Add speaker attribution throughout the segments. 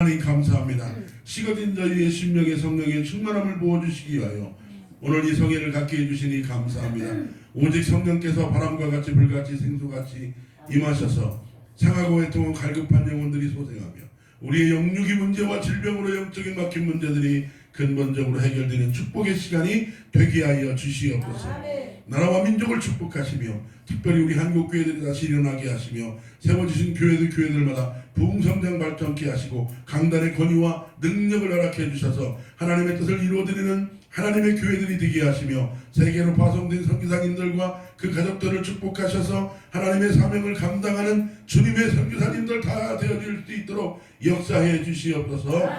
Speaker 1: 하나님 감사합니다. 식어진 저희의 심령의 성령의 충만함을 부어주시기 위하여 오늘 이 성회를 갖게 해주시니 감사합니다. 오직 성령께서 바람과 같이 불같이 생수같이 임하셔서 상하고 애통한 갈급한 영혼들이 소생하며 우리의 영육의 문제와 질병으로 영적인 막힌 문제들이 근본적으로 해결되는 축복의 시간이 되게 하여 주시옵소서. 나라와 민족을 축복하시며 특별히 우리 한국교회들이 다시 일어나게 하시며 세워주신 교회들마다 부흥성장 발전케 하시고 강단의 권위와 능력을 허락해 주셔서 하나님의 뜻을 이루어드리는 하나님의 교회들이 되게 하시며 세계로 파송된 선교사님들과 그 가족들을 축복하셔서 하나님의 사명을 감당하는 주님의 선교사님들 다 되어질 수 있도록 역사해 주시옵소서.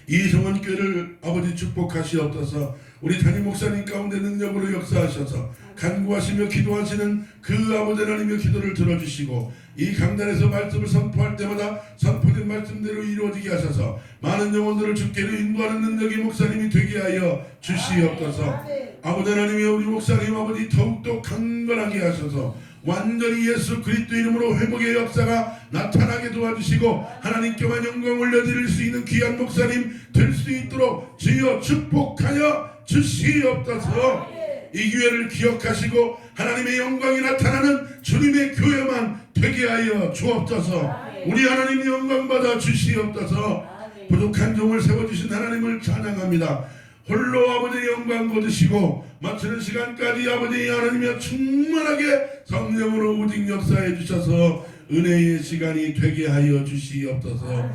Speaker 1: 이 성원교회를 아버지 축복하시옵소서. 우리 담임 목사님 가운데 능력으로 역사하셔서 간구하시며 기도하시는 그 아버지 하나님의 기도를 들어주시고 이 강단에서 말씀을 선포할 때마다 선포된 말씀대로 이루어지게 하셔서 많은 영혼들을 주께로 인도하는 능력이 목사님이 되게 하여 주시옵소서. 아버지 하나님의 우리 목사님 아버지 더욱더 강건하게 하셔서 완전히 예수 그리스도 이름으로 회복의 역사가 나타나게 도와주시고 하나님께만 영광 올려드릴 수 있는 귀한 목사님 될 수 있도록 주여 축복하여 주시옵소서. 이 기회를 기억하시고 하나님의 영광이 나타나는 주님의 교회만 되게 하여 주옵소서. 우리 하나님의 영광 받아 주시옵소서. 부족한 종을 세워주신 하나님을 찬양합니다. 홀로 아버지의 영광 거두시고 마치는 시간까지 아버지 하나님의 충만하게 성령으로 오직 역사해 주셔서 은혜의 시간이 되게 하여 주시옵소서.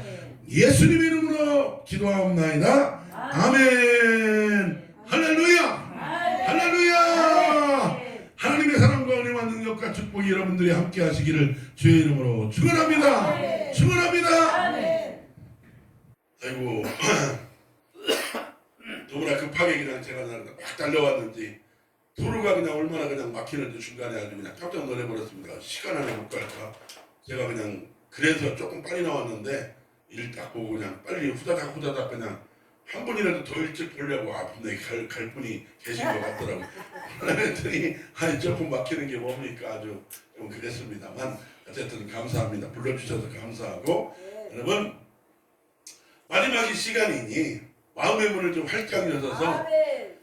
Speaker 1: 예수님 이름으로 기도하옵나이다. 아멘. 할렐루야. 할렐루야. 하나님의 사랑과 은혜와 능력과 축복이 여러분들이 함께 하시기를 주의 이름으로 축원합니다. 축원합니다. 아이고 너무나 급하게 그냥 제가 막 달려왔는지 도로가 그냥 얼마나 그냥 막히는지 중간에 아주 그냥 깜짝 놀래버렸습니다. 시간 안에 못 갈까. 제가 그냥 그래서 조금 빨리 나왔는데 일 딱 보고 그냥 빨리 후다닥 그냥 한 분이라도 더 일찍 보려고 분명히 갈 분이 계신 것 같더라고요. 그랬더니 아니 조금 막히는 게 뭡니까 아주 좀 그랬습니다만 어쨌든 감사합니다. 불러주셔서 감사하고 여러분 마지막이 시간이니 마음의 문을 좀 활짝 열어서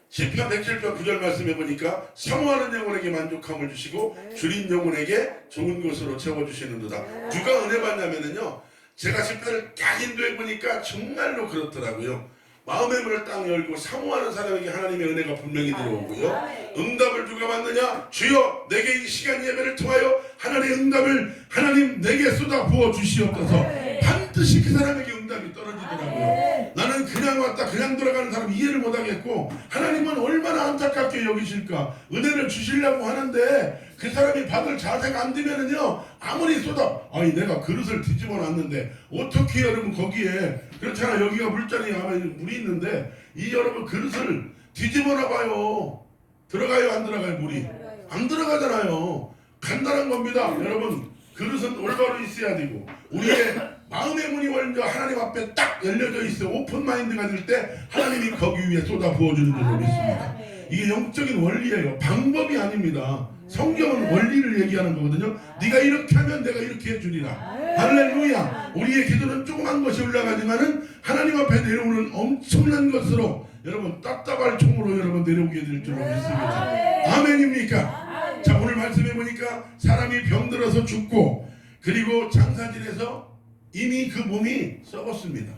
Speaker 1: 시편 107편 9절 말씀해 보니까 사모하는 영혼에게 만족함을 주시고 줄인 영혼에게 좋은 것으로 채워주시는도다. 누가 은혜 받냐면요 제가 시편을 딱 인도해 보니까 정말로 그렇더라고요. 마음의 문을 딱 열고 사모하는 사람에게 하나님의 은혜가 분명히 들어오고요. 응답을 누가 받느냐? 주여 내게 이 시간 예배를 통하여 하나님의 응답을 하나님 내게 쏟아 부어 주시옵소서. 반드시 그 사람에게 응답이 떨어지더라고요. 나는 그냥 왔다 그냥 들어가는 사람 이해를 못하겠고 하나님은 얼마나 안타깝게 여기실까. 은혜를 주시려고 하는데 그 사람이 받을 자세가 안 되면은요 아무리 쏟아 아니 내가 그릇을 뒤집어 놨는데 어떻게 여러분 거기에 그렇잖아 여기가 물자리에 물이 있는데 이 여러분 그릇을 뒤집어 놔봐요. 들어가요 안 들어가요 물이? 안 들어가잖아요. 간단한 겁니다. 여러분 그릇은 올바로 있어야 되고 우리의 마음의 문이 먼저 하나님 앞에 딱 열려져 있어 오픈 마인드가 될 때 하나님이 거기 위에 쏟아 부어주는 줄로 믿습니다. 이게 영적인 원리예요. 방법이 아닙니다. 성경은 원리를 얘기하는 거거든요. 네가 이렇게 하면 내가 이렇게 해주리라. 할렐루야. 우리의 기도는 조그만 것이 올라가지만은 하나님 앞에 내려오는 엄청난 것으로 여러분 답답할 총으로 여러분 내려오게 될 줄로 믿습니다. 아멘입니까? 자 오늘 말씀해 보니까 사람이 병들어서 죽고 그리고 장사질에서 이미 그 몸이 썩었습니다.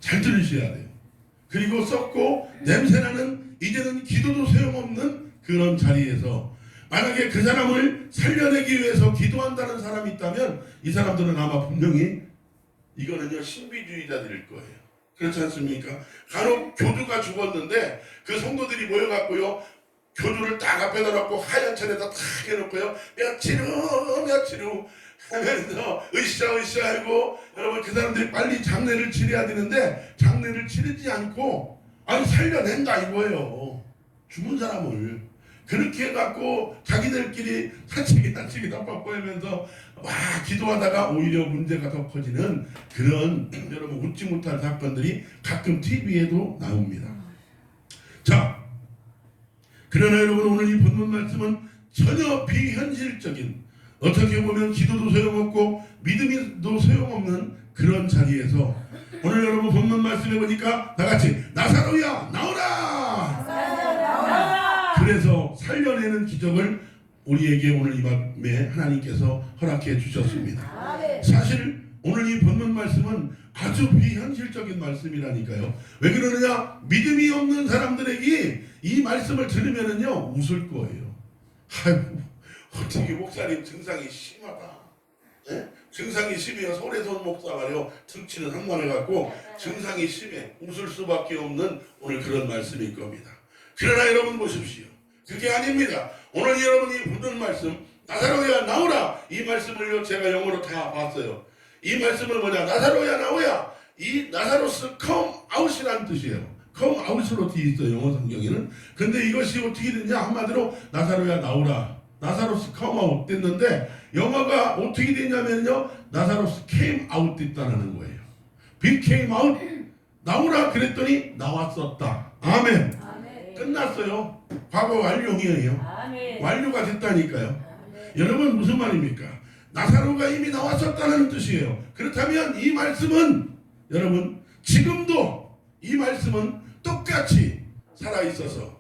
Speaker 1: 잘 들으셔야 돼요. 그리고 썩고 냄새나는 이제는 기도도 소용없는 그런 자리에서 만약에 그 사람을 살려내기 위해서 기도한다는 사람이 있다면 이 사람들은 아마 분명히 이거는요 신비주의자들일 거예요. 그렇지 않습니까? 간혹 교주가 죽었는데 그 성도들이 모여갖고요 교주를 딱 앞에다 놓고 하얀 천에다 탁 해놓고요 며칠 후 하면서 으쌰 하고 여러분 그 사람들이 빨리 장례를 치러야 되는데 장례를 치르지 않고 아니 살려낸다 이거예요. 죽은 사람을 그렇게 해갖고 자기들끼리 사치기 답답고 하면서 막 기도하다가 오히려 문제가 더 커지는 그런 여러분 웃지 못할 사건들이 가끔 TV에도 나옵니다. 자 그러나 여러분 오늘 이 본문 말씀은 전혀 비현실적인 어떻게 보면 기도도 소용없고 믿음도 소용없는 그런 자리에서 오늘 여러분 본문 말씀해 보니까 다 같이 나사로야 나오라. 그래서 살려내는 기적을 우리에게 오늘 이 밤에 하나님께서 허락해 주셨습니다. 사실 오늘 이 본문 말씀은 아주 비현실적인 말씀이라니까요. 왜 그러느냐? 믿음이 없는 사람들에게 이 말씀을 들으면은요 웃을 거예요. 아이고 어떻게 목사님 증상이 심하다. 네? 증상이 심해요. 손에손 목사 말이요. 등치는 한만을 갖고 증상이 심해. 웃을 수밖에 없는 오늘 그런 말씀일 겁니다. 그러나 여러분 보십시오. 그게 아닙니다. 오늘 여러분이 보는 말씀 나사로야 나오라 이 말씀을요 제가 영어로 다 봤어요. 이 말씀은 뭐냐? 나사로야 나오야. 이 나사로스 come out이라는 뜻이에요. come out으로 되어 있어요. 영어 성경에는. 근데 이것이 어떻게 됐냐? 한마디로 나사로야 나오라. 나사로스 come out 됐는데 영어가 어떻게 됐냐면요. 나사로스 came out 됐다는 거예요. became out. 나오라 그랬더니 나왔었다. 아멘. 끝났어요. 과거 완료형이에요. 완료가 됐다니까요. 여러분 무슨 말입니까? 나사로가 이미 나왔었다는 뜻이에요. 그렇다면 이 말씀은 여러분 지금도 이 말씀은 똑같이 살아있어서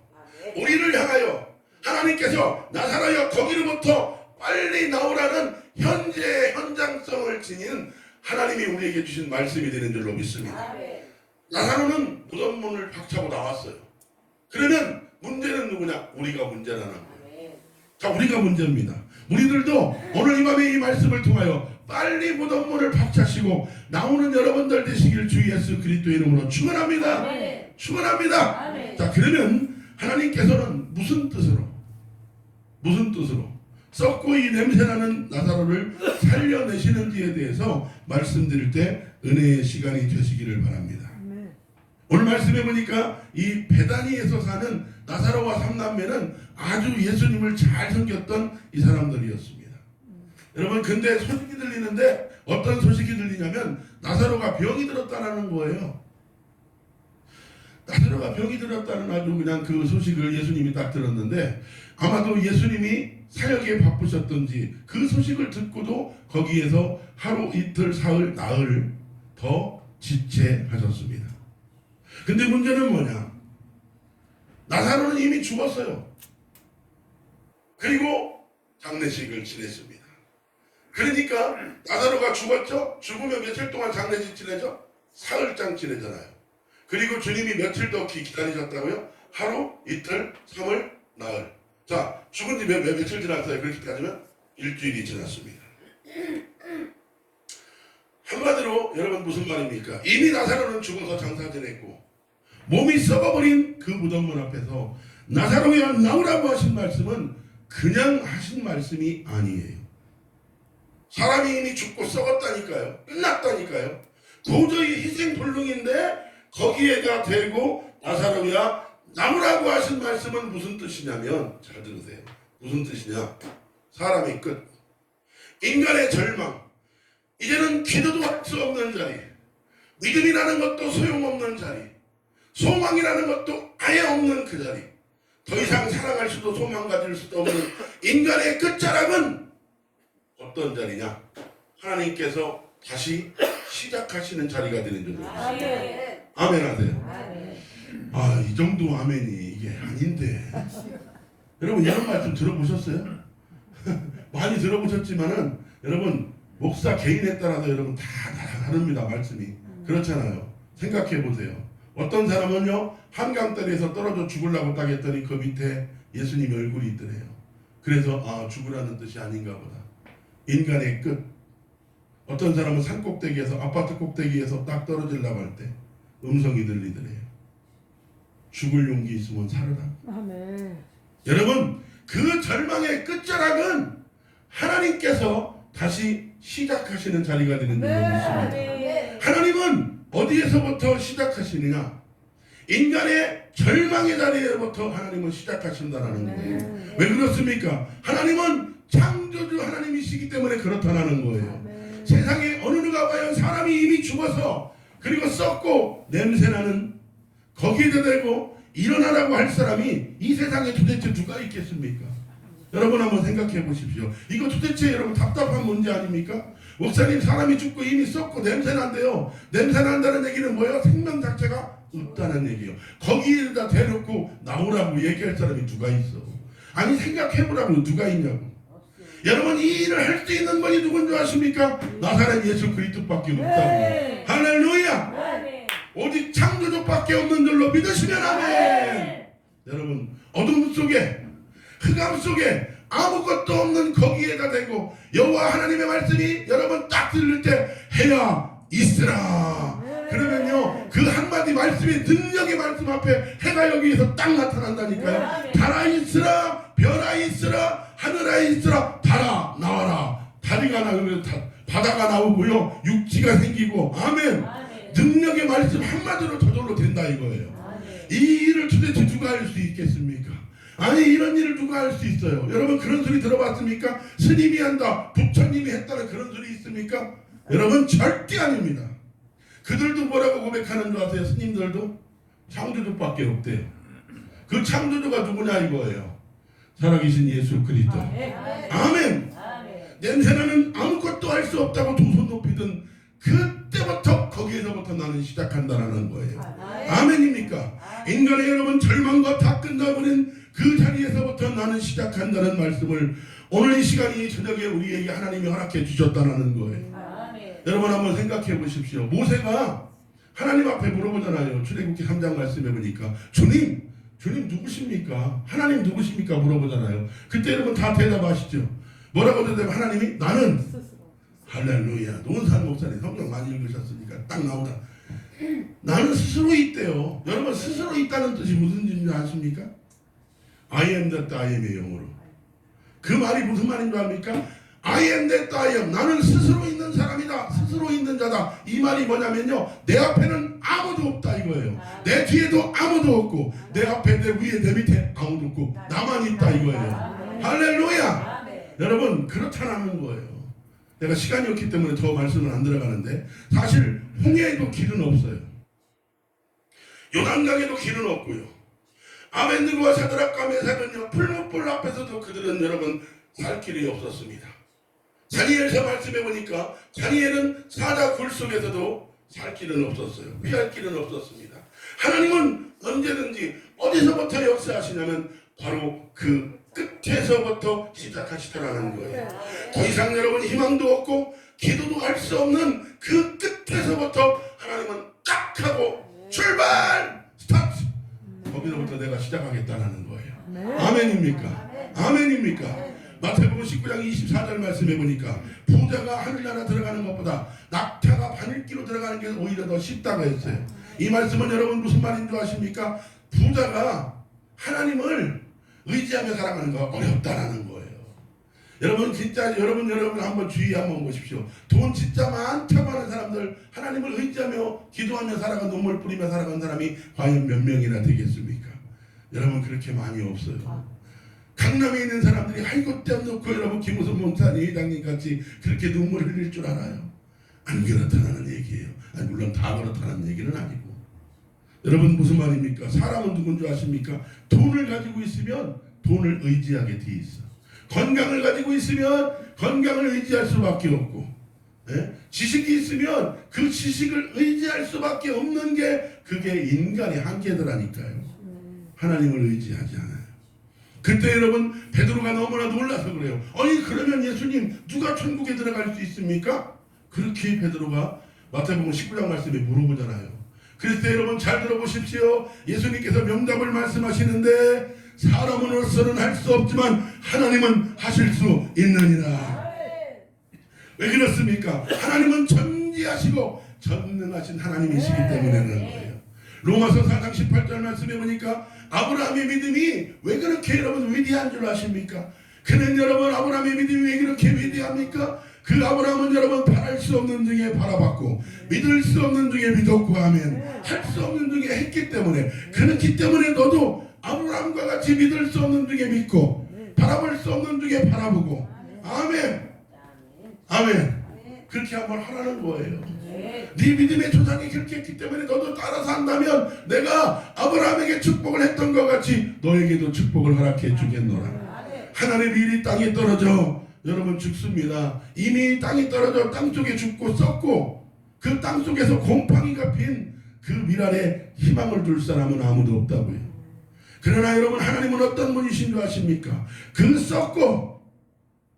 Speaker 1: 우리를 향하여 하나님께서 나사로야 거기로부터 빨리 나오라는 현재의 현장성을 지닌 하나님이 우리에게 주신 말씀이 되는 줄로 믿습니다. 나사로는 무덤문을 박차고 나왔어요. 그러면 문제는 누구냐? 우리가 문제라는 거예요. 자, 우리가 문제입니다. 우리들도 오늘 이 밤에 이 말씀을 통하여 빨리 무덤문을 박차시고 나오는 여러분들 되시길 주 예수 그리스도의 이름으로 축원합니다. 축원합니다. 자, 그러면 하나님께서는 무슨 뜻으로 썩고 이 냄새나는 나사로를 살려내시는지에 대해서 말씀드릴 때 은혜의 시간이 되시기를 바랍니다. 오늘 말씀해 보니까 이 베다니에서 사는 나사로와 삼남매는 아주 예수님을 잘 섬겼던 이 사람들이었습니다. 여러분 근데 소식이 들리는데 어떤 소식이 들리냐면 나사로가 병이 들었다는 거예요. 나사로가 병이 들었다는 아주 그냥 그 소식을 예수님이 딱 들었는데 아마도 예수님이 사역에 바쁘셨던지 그 소식을 듣고도 거기에서 하루 이틀 사흘 나흘 더 지체하셨습니다. 근데 문제는 뭐냐? 나사로는 이미 죽었어요. 그리고 장례식을 지냈습니다. 그러니까 나사로가 죽었죠? 죽으면 며칠 동안 장례식 지내죠? 사흘장 지내잖아요. 그리고 주님이 며칠 더 기다리셨다고요? 하루, 이틀, 3일, 나흘. 자, 죽은 지 며칠 지났어요? 그렇게 따지면 일주일이 지났습니다. 한마디로 여러분 무슨 말입니까? 이미 나사로는 죽어서 장사 지냈고 몸이 썩어버린 그 무덤문 앞에서 나사로야 나오라고 하신 말씀은 그냥 하신 말씀이 아니에요. 사람이 이미 죽고 썩었다니까요. 끝났다니까요. 도저히 희생불능인데 거기에다 대고 나사로야 나오라고 하신 말씀은 무슨 뜻이냐면 잘 들으세요. 무슨 뜻이냐? 사람의 끝, 인간의 절망, 이제는 기도도 할 수 없는 자리, 믿음이라는 것도 소용없는 자리, 소망이라는 것도 아예 없는 그 자리, 더 이상 사랑할 수도 소망 가질 수도 없는 인간의 끝자락은 어떤 자리냐? 하나님께서 다시 시작하시는 자리가 되는 줄 알았어요. 아멘 하세요. 아, 이 정도 아멘이 이게 아닌데 여러분 이런 말씀 들어보셨어요? 많이 들어보셨지만은 여러분 목사 개인에 따라서 여러분 다 다릅니다. 말씀이 그렇잖아요. 생각해 보세요. 어떤 사람은요 한강다리에서 떨어져 죽으려고 딱 했더니 그 밑에 예수님의 얼굴이 있더래요. 그래서 아 죽으라는 뜻이 아닌가 보다. 인간의 끝. 어떤 사람은 산 꼭대기에서 아파트 꼭대기에서 딱 떨어지려고 할 때 음성이 들리더래요. 죽을 용기 있으면 살아라. 아멘. 여러분 그 절망의 끝자락은 하나님께서 다시 시작하시는 자리가 되는 줄 믿습니다. 하나님은 어디에서부터 시작하시느냐? 인간의 절망의 자리에부터 하나님은 시작하신다는 거예요. 왜 그렇습니까? 하나님은 창조주 하나님이시기 때문에 그렇다는 거예요. 세상에 어느 누가 과연 사람이 이미 죽어서 그리고 썩고 냄새나는 거기에다 대고 일어나라고 할 사람이 이 세상에 도대체 누가 있겠습니까? 여러분 한번 생각해 보십시오. 이거 도대체 여러분 답답한 문제 아닙니까? 목사님 사람이 죽고 이미 썩고 냄새 난대요. 냄새 난다는 얘기는 뭐예요? 생명 자체가 없다는 얘기예요. 거기에다 대놓고 나오라고 얘기할 사람이 누가 있어? 아니 생각해보라고 누가 있냐고. 여러분 이 일을 할 수 있는 분이 누군지 아십니까? 나사렛 예수 그리스도밖에 없다고. 할렐루야. 오직 창조주밖에 없는 줄로 믿으시면 아멘. 여러분 어둠 속에 흑암 속에 아무것도 없는 거기에다 대고 여호와 하나님의 말씀이 여러분 딱 들릴 때 해야 있으라. 그러면요 그 한마디 말씀이 능력의 말씀 앞에 해가 여기에서 딱 나타난다니까요. 달아 있으라, 별아 있으라, 하늘아 있으라, 달아 나와라. 다리가 나오면 바다가 나오고요 육지가 생기고 아멘. 능력의 말씀 한마디로 저절로 된다 이거예요. 이 일을 도대체 누가 할 수 있겠습니까? 아니 이런 일을 누가 할 수 있어요? 여러분 그런 소리 들어봤습니까? 스님이 한다, 부처님이 했다는 그런 소리 있습니까? 여러분 절대 아닙니다. 그들도 뭐라고 고백하는 줄 아세요? 스님들도 창조주밖에 없대요. 그 창조주가 누구냐 이거예요. 살아계신 예수 그리스도. 아멘. 냄새나는 아무것도 할 수 없다고 두 손 높이던 그때부터 거기에서부터 나는 시작한다라는 거예요. 아멘입니까? 인간의 여러분 절망과 다 끝나버린 그 자리에서부터 나는 시작한다는 말씀을 오늘 이 시간이 저녁에 우리에게 하나님이 허락해 주셨다는 거예요. 여러분 한번 생각해 보십시오. 모세가 하나님 앞에 물어보잖아요. 출애굽기 3장 말씀해 보니까 주님 누구십니까? 하나님 누구십니까? 물어보잖아요. 그때 여러분 다 대답하시죠. 뭐라고 대답하면 하나님이 나는 할렐루야. 노은산 목사님 성경 많이 읽으셨으니까 딱 나오다. 나는 스스로 있대요. 여러분 스스로 있다는 뜻이 무슨 뜻인지 아십니까? I am that I am의 영어로. 그 말이 무슨 말인 줄 압니까? I am that I am. 나는 스스로 있는 사람이다. 스스로 있는 자다. 이 말이 뭐냐면요. 내 앞에는 아무도 없다 이거예요. 내 뒤에도 아무도 없고 내 앞에 내 위에 내 밑에 아무도 없고 나만 있다 이거예요. 할렐루야. 여러분 그렇다는 거예요. 내가 시간이 없기 때문에 더 말씀을 안 들어가는데 사실 홍해에도 길은 없어요. 요단강에도 길은 없고요. 아벤느고와 사드락과 메삭은요 풀무불 앞에서도 그들은 여러분 살 길이 없었습니다. 다니엘서 말씀해 보니까 다니엘은 사자 굴 속에서도 살 길은 없었어요. 피할 길은 없었습니다. 하나님은 언제든지 어디서부터 역사하시냐면 바로 그 끝에서부터 시작하시더라는 거예요. 더 이상 여러분 희망도 없고 기도도 할 수 없는 그 끝에서부터 하나님은 딱 하고 출발 스타트. 거기서부터 내가 시작하겠다는 거예요. 아멘입니까? 아멘입니까? 마태복음 19장 24절 말씀해 보니까 부자가 하늘나라 들어가는 것보다 낙타가 바늘기로 들어가는 게 오히려 더 쉽다고 했어요. 이 말씀은 여러분 무슨 말인 줄 아십니까? 부자가 하나님을 의지하며 살아가는 거 어렵다라는 거예요. 여러분 진짜 여러분 한번 주의 한번 보십시오. 돈 진짜 많다고 하는 사람들 하나님을 의지하며 기도하며 살아가 눈물 뿌리며 살아간 사람이 과연 몇 명이나 되겠습니까? 여러분 그렇게 많이 없어요. 강남에 있는 사람들이 아이고 땜 놓고 여러분 김우선 목사님 회장님 같이 그렇게 눈물 흘릴 줄 알아요? 안 그렇다는 얘기예요. 아니, 물론 다 그렇다는 얘기는 아니고. 여러분 무슨 말입니까? 사람은 누군지 아십니까? 돈을 가지고 있으면 돈을 의지하게 돼 있어. 건강을 가지고 있으면 건강을 의지할 수밖에 없고, 지식이 있으면 그 지식을 의지할 수밖에 없는 게 그게 인간의 한계더라니까요. 하나님을 의지하지 않아요. 그때 여러분 베드로가 너무나 놀라서 그래요. 아니 그러면 예수님 누가 천국에 들어갈 수 있습니까? 그렇게 베드로가 마태복음 19장 말씀에 물어보잖아요. 그래서 여러분 잘 들어보십시오. 예수님께서 명답을 말씀하시는데 사람으로서는 할 수 없지만 하나님은 하실 수 있느니라. 왜 그렇습니까? 하나님은 전지하시고 전능하신 하나님이시기 때문에 그런 거예요. 로마서 4장 18절 말씀해 보니까 아브라함의 믿음이 왜 그렇게 여러분 위대한 줄 아십니까? 그는 여러분 아브라함의 믿음이 왜 그렇게 위대합니까? 그 아브라함은 여러분 바랄 수 없는 중에 바라봤고 믿을 수 없는 중에 믿었고 하면 할 수 없는 중에 했기 때문에 그렇기 때문에 너도 아브라함과 같이 믿을 수 없는 중에 믿고 바라볼 수 없는 중에 바라보고 아멘 아멘 그렇게 한번 하라는 거예요. 네 믿음의 조상이 그렇게 했기 때문에 너도 따라서 한다면 내가 아브라함에게 축복을 했던 것 같이 너에게도 축복을 허락해 주겠노라. 하나님의 일이 땅에 떨어져 여러분 죽습니다. 이미 땅이 떨어져 땅속에 죽고 썩고 그 땅속에서 곰팡이가 핀 그 밀알에 희망을 둘 사람은 아무도 없다고요. 그러나 여러분 하나님은 어떤 분이신 줄 아십니까? 그 썩고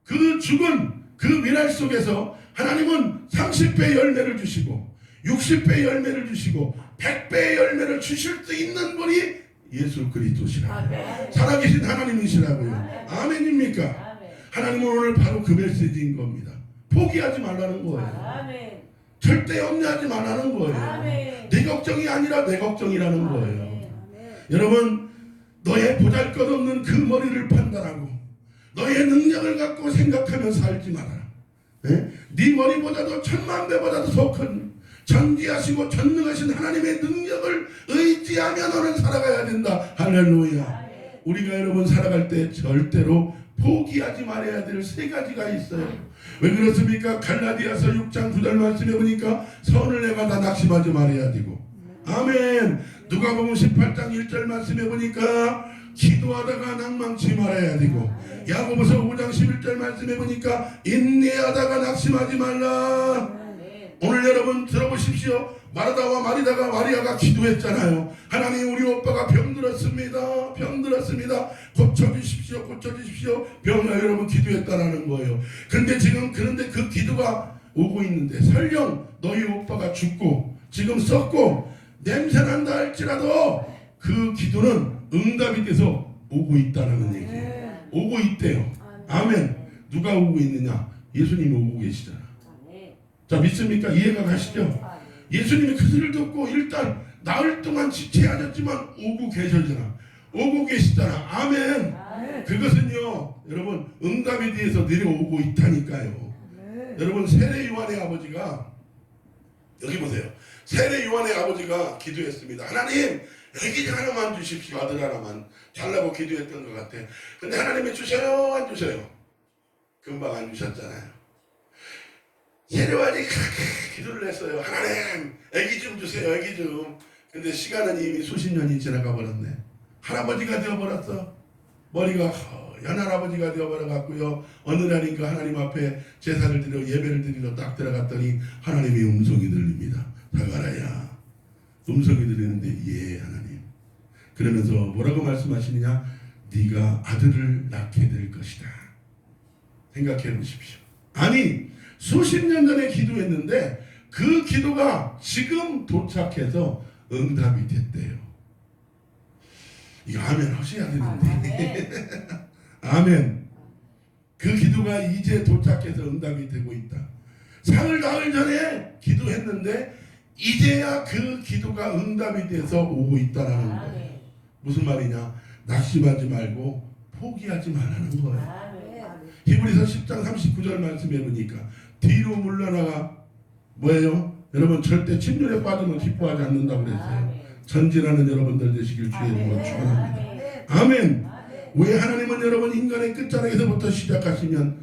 Speaker 1: 그 죽은 그 밀알 속에서 하나님은 30배 열매를 주시고 60배 열매를 주시고 100배의 열매를 주실 수 있는 분이 예수 그리스도시라고요. 살아계신 하나님이시라고요. 아멘입니까? 하나님은 오늘 바로 그 메시지인 겁니다. 포기하지 말라는 거예요. 절대 염려하지 말라는 거예요. 내 걱정이 아니라 내 걱정이라는 거예요. 여러분 너의 보잘것없는 그 머리를 판단하고 너의 능력을 갖고 생각하며 살지 마라. 네 머리보다도 천만 배보다도 더 큰 전지하시고 전능하신 하나님의 능력을 의지하며 너는 살아가야 된다. 할렐루야. 우리가 여러분 살아갈 때 절대로 포기하지 말아야 될 세 가지가 있어요. 왜 그렇습니까? 갈라디아서 6장 9절 말씀해 보니까 선을 내가 낙심하지 말아야 되고, 아멘. 누가복음 18장 1절 말씀해 보니까 기도하다가 낭망치 말아야 되고, 야고보서 5장 11절 말씀해 보니까 인내하다가 낙심하지 말라. 오늘 여러분 들어보십시오. 마르다와 마리다가 마리아가 기도했잖아요. 하나님 우리 오빠가 병들었습니다. 병들었습니다. 고쳐주십시오. 고쳐주십시오. 병을 여러분 기도했다라는 거예요. 그런데 지금 그런데 그 기도가 오고 있는데 설령 너희 오빠가 죽고 지금 썩고 냄새난다 할지라도 그 기도는 응답이 돼서 오고 있다는 얘기예요. 오고 있대요. 아멘. 누가 오고 있느냐? 예수님이 오고 계시잖아. 자, 믿습니까? 이해가 가시죠? 예수님이 그 소리를 듣고 일단 나흘 동안 지체하셨지만 오고 계시잖아. 오고 계시잖아. 아멘. 그것은요 여러분 응답에 대해서 내려오고 있다니까요. 여러분 세례 요한의 아버지가 여기 보세요. 세례 요한의 아버지가 기도했습니다. 하나님 애기 하나만 주십시오. 아들 하나만 달라고 기도했던 것 같아. 근데 하나님이 주셔요 안 주셔요? 금방 안 주셨잖아요. 세례요한이 그렇게 기도를 했어요. 하나님 애기 좀 주세요. 애기 좀. 근데 시간은 이미 수십 년이 지나가 버렸네. 할아버지가 되어버렸어. 머리가 허연 할아버지가 되어버려갖고요. 어느 날인가 하나님 앞에 제사를 드리러 예배를 드리러 딱 들어갔더니 하나님의 음성이 들립니다. 다가라야. 음성이 들리는데 예 하나님. 그러면서 뭐라고 말씀하시느냐? 네가 아들을 낳게 될 것이다. 생각해 보십시오. 아니 수십 년 전에 기도했는데 그 기도가 지금 도착해서 응답이 됐대요. 이거 아멘 하셔야 되는데. 아멘. 그 기도가 이제 도착해서 응답이 되고 있다. 사흘 나흘 전에 기도했는데 이제야 그 기도가 응답이 돼서 오고 있다라는 거예요. 무슨 말이냐? 낙심하지 말고 포기하지 말라는 거예요. 히브리서 10장 39절 말씀해 보니까 뒤로 물러나가 뭐예요? 여러분 절대 침륜에 빠지면 기뻐하지 않는다고 그랬어요. 전진하는 여러분들 되시길 주의 이름으로 축원합니다. 아멘. 왜 하나님은 여러분 인간의 끝자락에서부터 시작하시냐?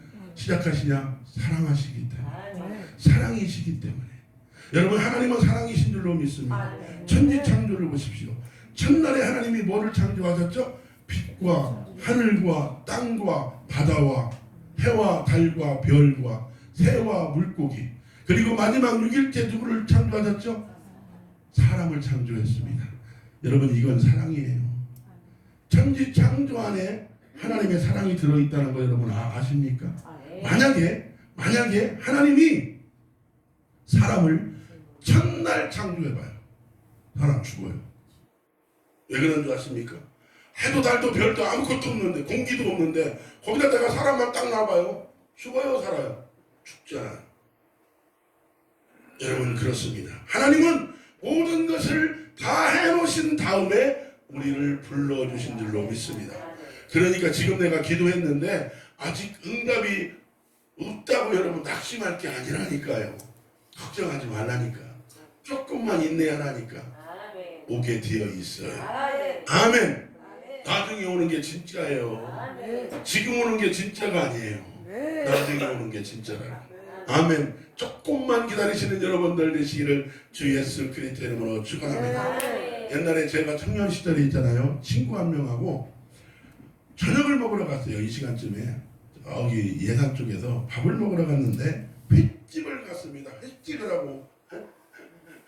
Speaker 1: 사랑하시기 때문에. 사랑이시기 때문에. 여러분 하나님은 사랑이신 줄로 믿습니다. 천지창조를 보십시오. 첫날에 하나님이 뭐를 창조하셨죠? 빛과 하늘과 땅과 바다와 해와 달과 별과 새와 물고기, 그리고 마지막 6일째 누구를 창조하셨죠? 사람을 창조했습니다. 여러분 이건 사랑이에요. 천지 창조 안에 하나님의 사랑이 들어있다는 거 여러분 아십니까? 만약에 하나님이 사람을 첫날 창조해봐요. 사람 죽어요. 왜 그런 줄 아십니까? 해도 달도 별도 아무것도 없는데 공기도 없는데 거기다가 사람만 딱 놔봐요. 죽어요 살아요? 죽잖아요. 여러분 그렇습니다. 하나님은 모든 것을 다 해놓으신 다음에 우리를 불러주신 줄로 믿습니다. 그러니까 지금 내가 기도했는데 아직 응답이 없다고 여러분 낙심할 게 아니라니까요. 걱정하지 말라니까. 조금만 인내하라니까. 오게 되어 있어요. 아멘. 나중에 오는 게 진짜예요. 지금 오는 게 진짜가 아니에요. 나중에 오는 게 진짜라. 아멘. 조금만 기다리시는 여러분들 되시기를 주 예수 그리스도 이름으로 축원합니다. 옛날에 제가 청년 시절에 있잖아요. 친구 한 명하고 저녁을 먹으러 갔어요. 이 시간쯤에 여기 예산 쪽에서 밥을 먹으러 갔는데 횟집을 갔습니다. 횟집을 하고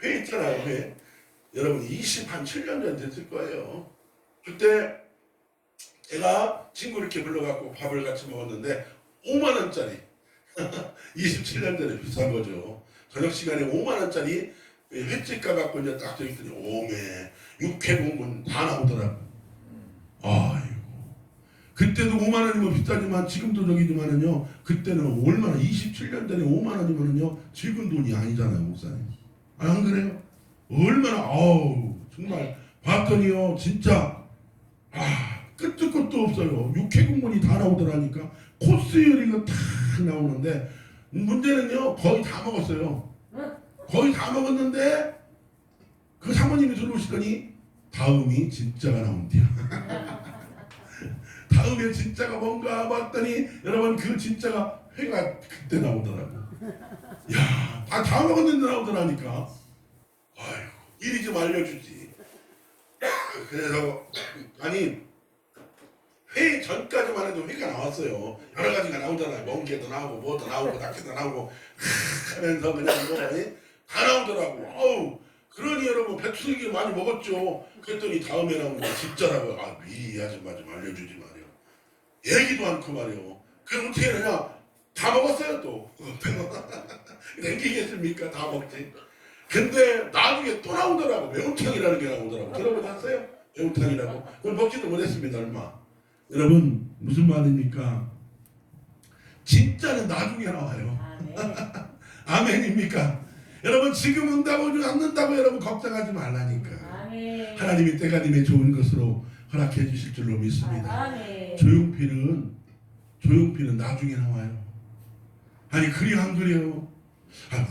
Speaker 1: 회 있잖아요. 회. 여러분 27년 전 됐을 거예요. 그때 제가 친구 이렇게 불러갖고 밥을 같이 먹었는데 5만 원짜리 27년 전에 비싼 거죠. 저녁 시간에 5만 원짜리 횟집 가갖고 이제 딱 저기 있더니 오메 육회공군 다 나오더라고. 아이고 그때도 5만 원이면 비싸지만 지금도 저기지만은요 그때는 얼마나 27년 전에 5만 원이면은요 지금 돈이 아니잖아요 목사님. 안 그래요? 얼마나 정말 봤더니요 진짜 끝도 끝도 없어요. 육회국물이 다 나오더라니까. 코스 요리가 다 나오는데 문제는요 거의 다 먹었어요. 거의 다 먹었는데 그 사모님이 들어오시더니 다음이 진짜가 나온대요. 다음에 진짜가 뭔가 봤더니 여러분 그 진짜가 회가 그때 나오더라고. 야, 다 먹었는데 나오더라니까. 아이고 미리 좀 알려주지. 그래서 아니 회 전까지만 해도 회가 나왔어요. 여러 가지가 나오잖아요. 멍게도 나오고 뭐도 나오고 낙지도 나오고 하면서 그냥 다 나오더라고. 그러니 여러분 배추기 많이 먹었죠. 그랬더니 다음에 나오는 게 진짜라고. 미리 아줌마 좀 알려주지 말이요. 얘기도 않고 말이요. 그럼 어떻게 하냐? 다 먹었어요 또. 남기겠습니까? 다 먹지. 근데 나중에 또 나오더라고. 매운탕이라는 게 나오더라고. 들어보셨어요? 매운탕이라고. 그걸 먹지도 못했습니다 얼마. 여러분 무슨 말입니까? 진짜는 나중에 나와요. 아멘입니까? 여러분 지금 응답을 않는다고 여러분 걱정하지 말라니까. 아멘. 하나님이 때가 되면 좋은 것으로 허락해 주실 줄로 믿습니다. 아멘. 조용필은 나중에 나와요. 아니 그리 안 그래요?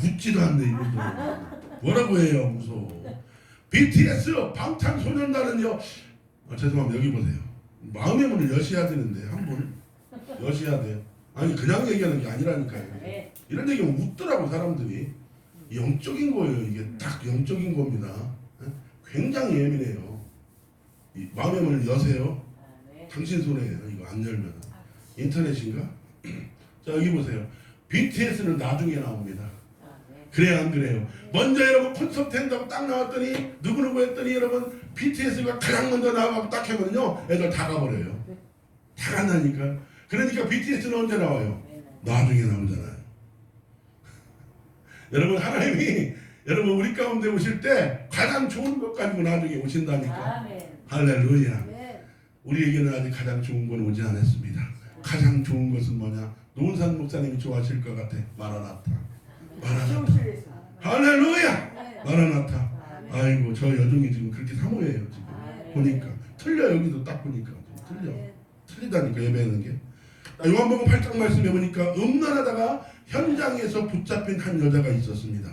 Speaker 1: 웃지도 않네 이분들. 뭐라고 해요 무서워. BTS 방탄소년단은요. 죄송합니다 여기 보세요. 마음의 문을 여셔야 되는데 한번 여셔야 돼요. 아니 그냥 얘기하는 게 아니라니까요. 이런 얘기하면 웃더라고 사람들이. 영적인 거예요. 이게 딱 영적인 겁니다. 굉장히 예민해요. 이 마음의 문을 여세요. 당신 손에요. 이거 안 열면 인터넷인가? 자 여기 보세요. BTS는 나중에 나옵니다. 그래요 안 그래요? 먼저 여러분 콘서트 한다고 딱 나왔더니 누구누구 했더니 여러분 BTS가 가장 먼저 나와서 딱 하면요 애들 다 가버려요. 다 간다니까. 그러니까 BTS는 언제 나와요? 나중에 나오잖아요. 여러분 하나님이 여러분 우리 가운데 오실 때 가장 좋은 것 가지고 나중에 오신다니까. 할렐루야. 우리에게는 아직 가장 좋은 건 오지 않았습니다. 가장 좋은 것은 뭐냐? 노은산 목사님이 좋아하실 것 같아. 마라나타. 할렐루야. 마라나타. 아이고 저 여종이 지금 그렇게 사모해요 지금. 보니까 틀려. 여기도 딱 보니까 틀리다니까 예배하는 게. 요한복음 8장 말씀해 보니까 음란하다가 현장에서 붙잡힌 한 여자가 있었습니다.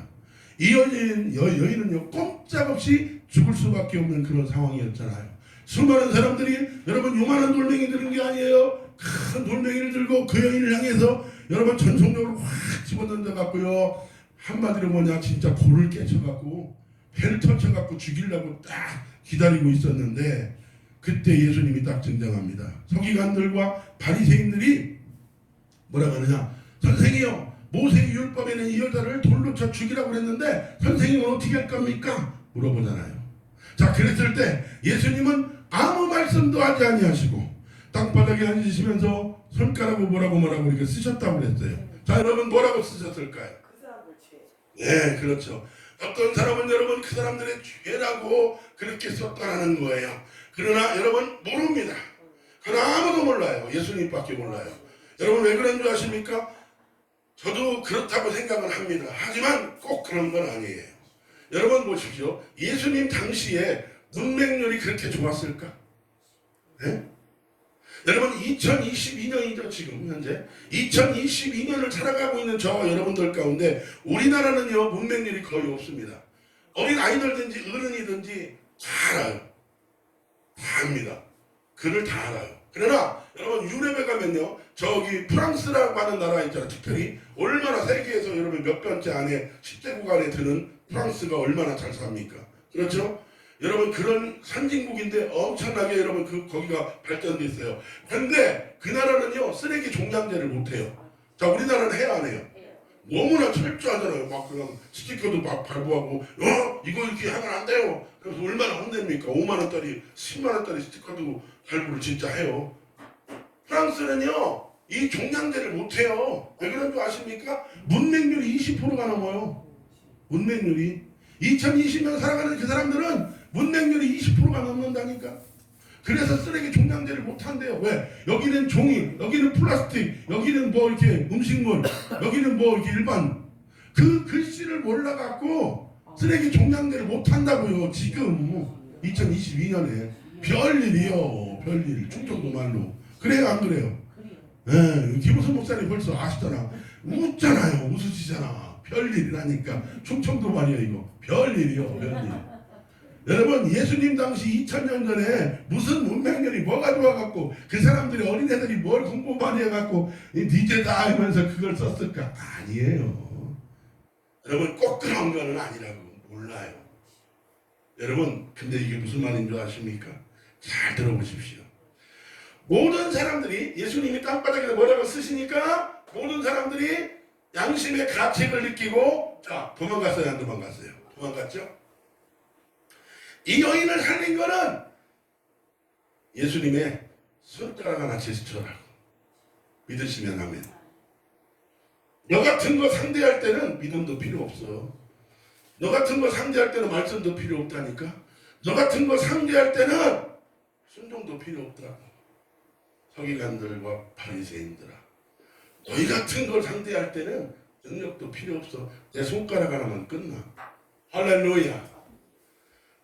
Speaker 1: 이 여인은요 꼼짝없이 죽을 수밖에 없는 그런 상황이었잖아요. 수많은 사람들이 여러분 요만한 돌멩이 드는 게 아니에요. 큰 돌멩이를 들고 그 여인을 향해서 여러분 전속력으로 확 집어던져 갖고요. 한마디로 뭐냐 진짜 골을 깨쳐갖고 배를 터쳐갖고 죽이려고 딱 기다리고 있었는데 그때 예수님이 딱 등장합니다. 서기관들과 바리새인들이 뭐라고 하느냐? 선생이요 모세의 율법에는 이 여자를 돌로 쳐 죽이라고 그랬는데 선생님은 어떻게 할 겁니까? 물어보잖아요. 자 그랬을 때 예수님은 아무 말씀도 하지 아니하시고 땅바닥에 앉으시면서 손가락으로 뭐라고 이렇게 쓰셨다고 그랬어요. 자 여러분 뭐라고 쓰셨을까요? 네 그렇죠. 어떤 사람은 여러분 그 사람들의 죄라고 그렇게 썼다는 거예요. 그러나 여러분 모릅니다. 그러나 아무도 몰라요. 예수님밖에 몰라요. 여러분 왜 그런 줄 아십니까? 저도 그렇다고 생각을 합니다. 하지만 꼭 그런 건 아니에요. 여러분 보십시오. 예수님 당시에 문맹률이 그렇게 좋았을까? 네? 여러분 2022년이죠 지금 현재 2022년을 살아가고 있는 저와 여러분들 가운데 우리나라는요 문맹률이 거의 없습니다. 어린 아이들든지 어른이든지 다 알아요. 다 압니다. 글을 다 알아요. 그러나 여러분 유럽에 가면요 저기 프랑스라고 하는 나라 있잖아요. 특별히 얼마나 세계에서 여러분 몇 번째 안에 10대국 안에 드는 프랑스가 얼마나 잘 삽니까? 그렇죠? 여러분 그런 선진국인데 엄청나게 여러분 거기가 발전돼 있어요. 그런데 그 나라는요 쓰레기 종량제를 못해요. 자 우리나라는 해야 안 해요? 너무나 철저하잖아요. 막 그냥 스티커도 막 발부하고 이거 이렇게 하면 안 돼요. 그래서 얼마나 혼냅니까? 5만 원짜리 10만 원짜리 스티커도 발부를 진짜 해요. 프랑스는요 이 종량제를 못해요. 왜 그런 줄 아십니까? 문맹률이 20%가 넘어요. 문맹률이 2020년 살아가는 그 사람들은 문맹률이 20%가 넘는다니까. 그래서 쓰레기 종량제를 못한대요. 왜? 여기는 종이, 여기는 플라스틱, 여기는 뭐 이렇게 음식물, 여기는 뭐 이렇게 일반 그 글씨를 몰라갖고 쓰레기 종량제를 못한다고요. 지금 2022년에 별일이요. 별일. 충청도 말로. 그래요 안 그래요? 예, 김우선 목사님 벌써 아시잖아. 웃잖아요. 웃으시잖아. 별일이라니까. 충청도 말이에요 이거. 별일이요. 별일. 여러분 예수님 당시 2000년 전에 무슨 문맹률이 뭐가 좋아갖고 그 사람들이 어린애들이 뭘 공부 많이 해갖고 니제다 하면서 그걸 썼을까? 아니에요. 여러분 꼭 그런 거는 아니라고 몰라요. 여러분 근데 이게 무슨 말인 줄 아십니까? 잘 들어보십시오. 모든 사람들이 예수님이 땅바닥에서 뭐라고 쓰시니까 모든 사람들이 양심의 가책을 느끼고 자 도망갔어요 안 도망갔어요? 도망갔죠? 이 여인을 살린 거는 예수님의 손가락 하나 제스처라고 믿으시면 아멘. 너 같은 거 상대할 때는 믿음도 필요 없어. 너 같은 거 상대할 때는 말씀도 필요 없다니까. 너 같은 거 상대할 때는 순종도 필요 없다고. 서기관들과 바리새인들아, 너희 같은 걸 상대할 때는 능력도 필요 없어. 내 손가락 하나만 끝나. 할렐루야.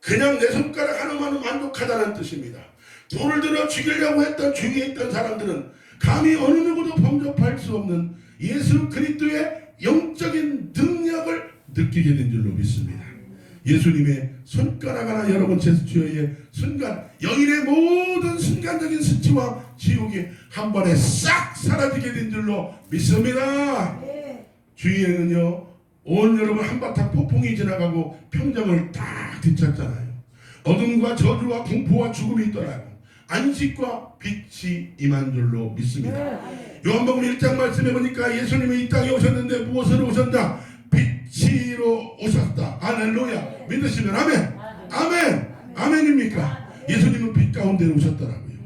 Speaker 1: 그냥 내 손가락 하나만은 만족하다는 뜻입니다. 돌을 들어 죽이려고 했던 중에 있던 사람들은 감히 어느 누구도 범접할 수 없는 예수 그리스도의 영적인 능력을 느끼게 된 줄로 믿습니다. 예수님의 손가락 하나 여러분 제스처의 순간 여인의 모든 순간적인 수치와 지옥이 한 번에 싹 사라지게 된 줄로 믿습니다. 주위에는요 온 여러분 한바탕 폭풍이 지나가고 평정을 딱 뒤찾잖아요. 어둠과 저주와 공포와 죽음이 있더라고. 안식과 빛이 임한 줄로 믿습니다. 요한복음 1장 말씀해 보니까 예수님이 이 땅에 오셨는데 무엇으로 오셨나? 빛으로 오셨다. 할렐루야. 믿으시면 아멘. 아멘. 아멘입니까? 예수님은 빛 가운데 오셨더라고요.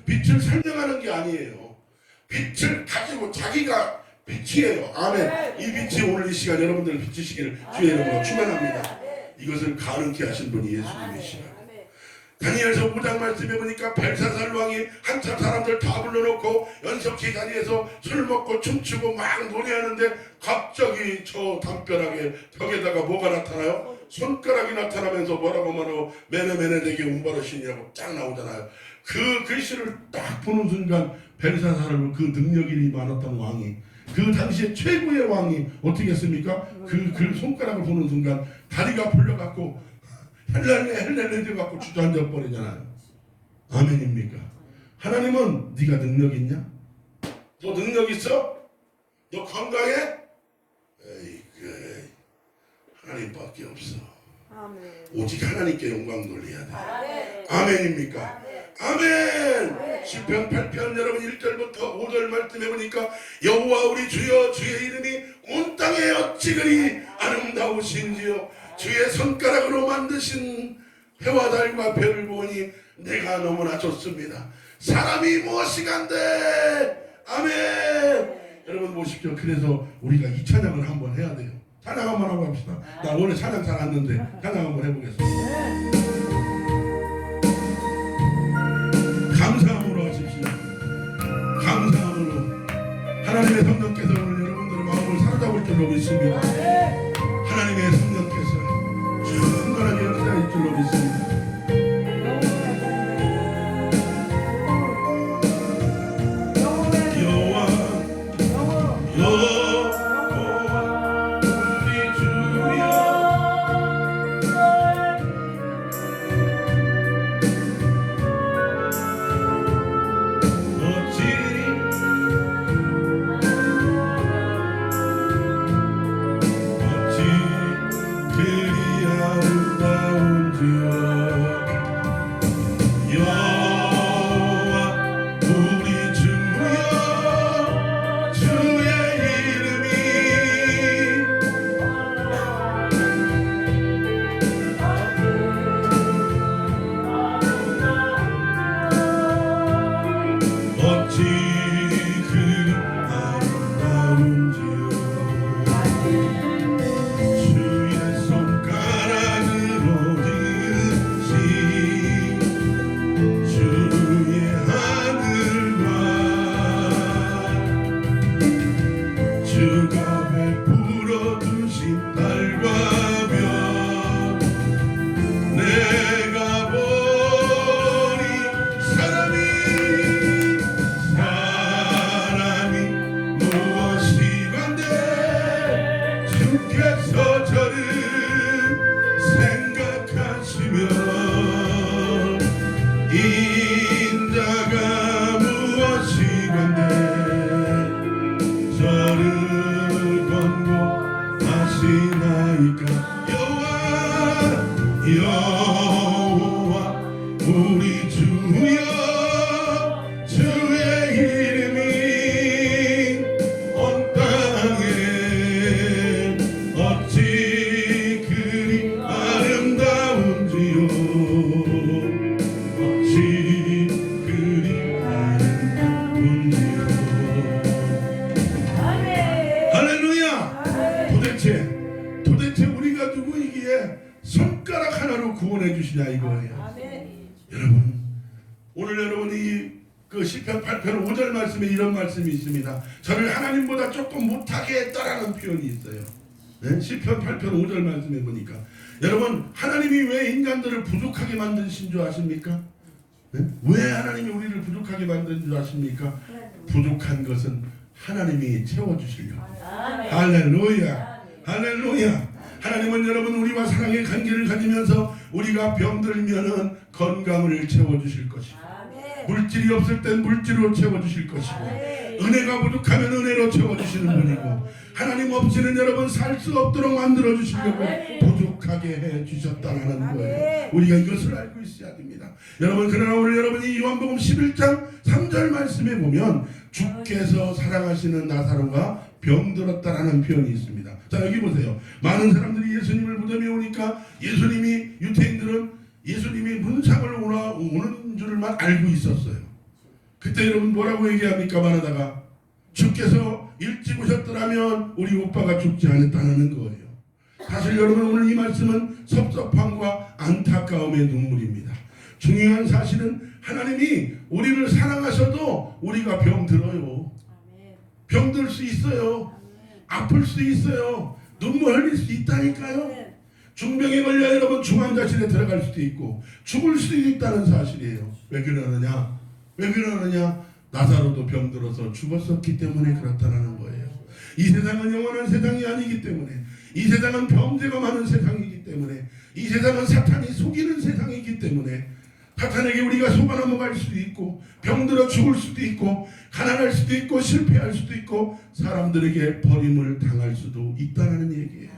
Speaker 1: 빛을 설명하는 게 아니에요. 빛을 가지고 자기가 빛이에요. 아멘. 이 빛이 오늘 이 시간 여러분들을 비추시기를 주의 이름으로 축원합니다. 이것을 가능케 하신 분이 예수님이시라. 다니엘서 5장 말씀해 보니까 벨사살 왕이 한참 사람들 다 불러놓고 연석기 자리에서 술 먹고 춤추고 막 노래하는데 갑자기 저 담벼락에 벽에다가 뭐가 나타나요? 손가락이 나타나면서 뭐라고 메네메네되게 운바르신이라고 딱 나오잖아요. 그 글씨를 딱 보는 순간 벨사살을 그 능력이 많았던 왕이 그 당시에 최고의 왕이 어떻게 했습니까? 그 손가락을 보는 순간 다리가 풀려갖고 헬렐레 돼갖고 주저앉아 버리잖아요. 아멘입니까? 하나님은 네가 능력 있냐? 너 능력 있어? 너 건강해? 에이 하나님밖에 없어. 아멘. 오직 하나님께 영광 돌려야 돼. 아멘입니까? 아멘. 시편 8편 여러분 1절부터 5절 말씀해 보니까 여호와 우리 주여 주의 이름이 온 땅에 어찌 그리 아름다우신지요. 주의 손가락으로 만드신 해와 달과 별을 보니 내가 너무나 좋습니다. 사람이 무엇이간데. 아멘. 여러분 보십시오. 그래서 우리가 이 찬양을 한번 해야 돼요. 찬양 한번 하고 합시다. 나 원래 찬양 잘 안 하는데 찬양 한번 해보겠습니다. 감사함으로 하십시오. 감사함으로 하나님의 성령께서 오늘 여러분들의 마음을 사로잡을 줄로 믿습니다. 하나님의 성령께서 충분하게 역사할 줄로 믿습니다. 그리 아름다운 주여 여호와 우리 주여 주의 이름이 온 땅에 어찌 그리 아름다운지요 어찌 그리 아름다운지요. 할렐루야. 도대체 우리가 누구이기에 손가락 하나로 구원해 주시냐 이거예요. 여러분 오늘 여러분이 그 시편 8편 5절 말씀에 이런 말씀이 있습니다. 저를 하나님보다 조금 못하게 했다라는 표현이 있어요. 네? 시편 8편 5절 말씀에 보니까 여러분 하나님이 왜 인간들을 부족하게 만드신 줄 아십니까? 네? 왜 하나님이 우리를 부족하게 만든 줄 아십니까? 부족한 것은 하나님이 채워주시려고. 할렐루야. 할렐루야. 하나님은 여러분 우리와 사랑의 관계를 가지면서 우리가 병들면은 건강을 채워주실 것이고 물질이 없을 땐 물질로 채워주실 것이고 은혜가 부족하면 은혜로 채워주시는 분이고 하나님 없이는 여러분 살 수 없도록 만들어주시려고 부족하게 해주셨다는 거예요. 우리가 이것을 알고 있어야 됩니다. 여러분 그러나 오늘 여러분이 요한복음 11장 3절 말씀에 보면 주께서 사랑하시는 나사로가 병들었다라는 표현이 있습니다. 자 여기 보세요. 많은 사람들이 예수님을 무덤에 오니까 유태인들은 예수님이 문상을 오는 줄만 알고 있었어요. 그때 여러분 뭐라고 얘기합니까? 말하다가 주께서 일찍 오셨더라면 우리 오빠가 죽지 않았다는 거예요. 사실 여러분 오늘 이 말씀은 섭섭함과 안타까움의 눈물입니다. 중요한 사실은 하나님이 우리를 사랑하셔도 우리가 병들어요. 병들 수 있어요. 아플 수 있어요. 눈물 흘릴 수 있다니까요. 중병에 걸려 여러분 중환자실에 들어갈 수도 있고 죽을 수도 있다는 사실이에요. 왜 그러느냐? 왜 그러느냐? 나사로도 병들어서 죽었었기 때문에 그렇다는 거예요. 이 세상은 영원한 세상이 아니기 때문에 이 세상은 범죄가 많은 세상이기 때문에 이 세상은 사탄이 속이는 세상이기 때문에 사탄에게 우리가 속아 넘어갈 수도 있고 병들어 죽을 수도 있고 가난할 수도 있고 실패할 수도 있고 사람들에게 버림을 당할 수도 있다는 얘기예요.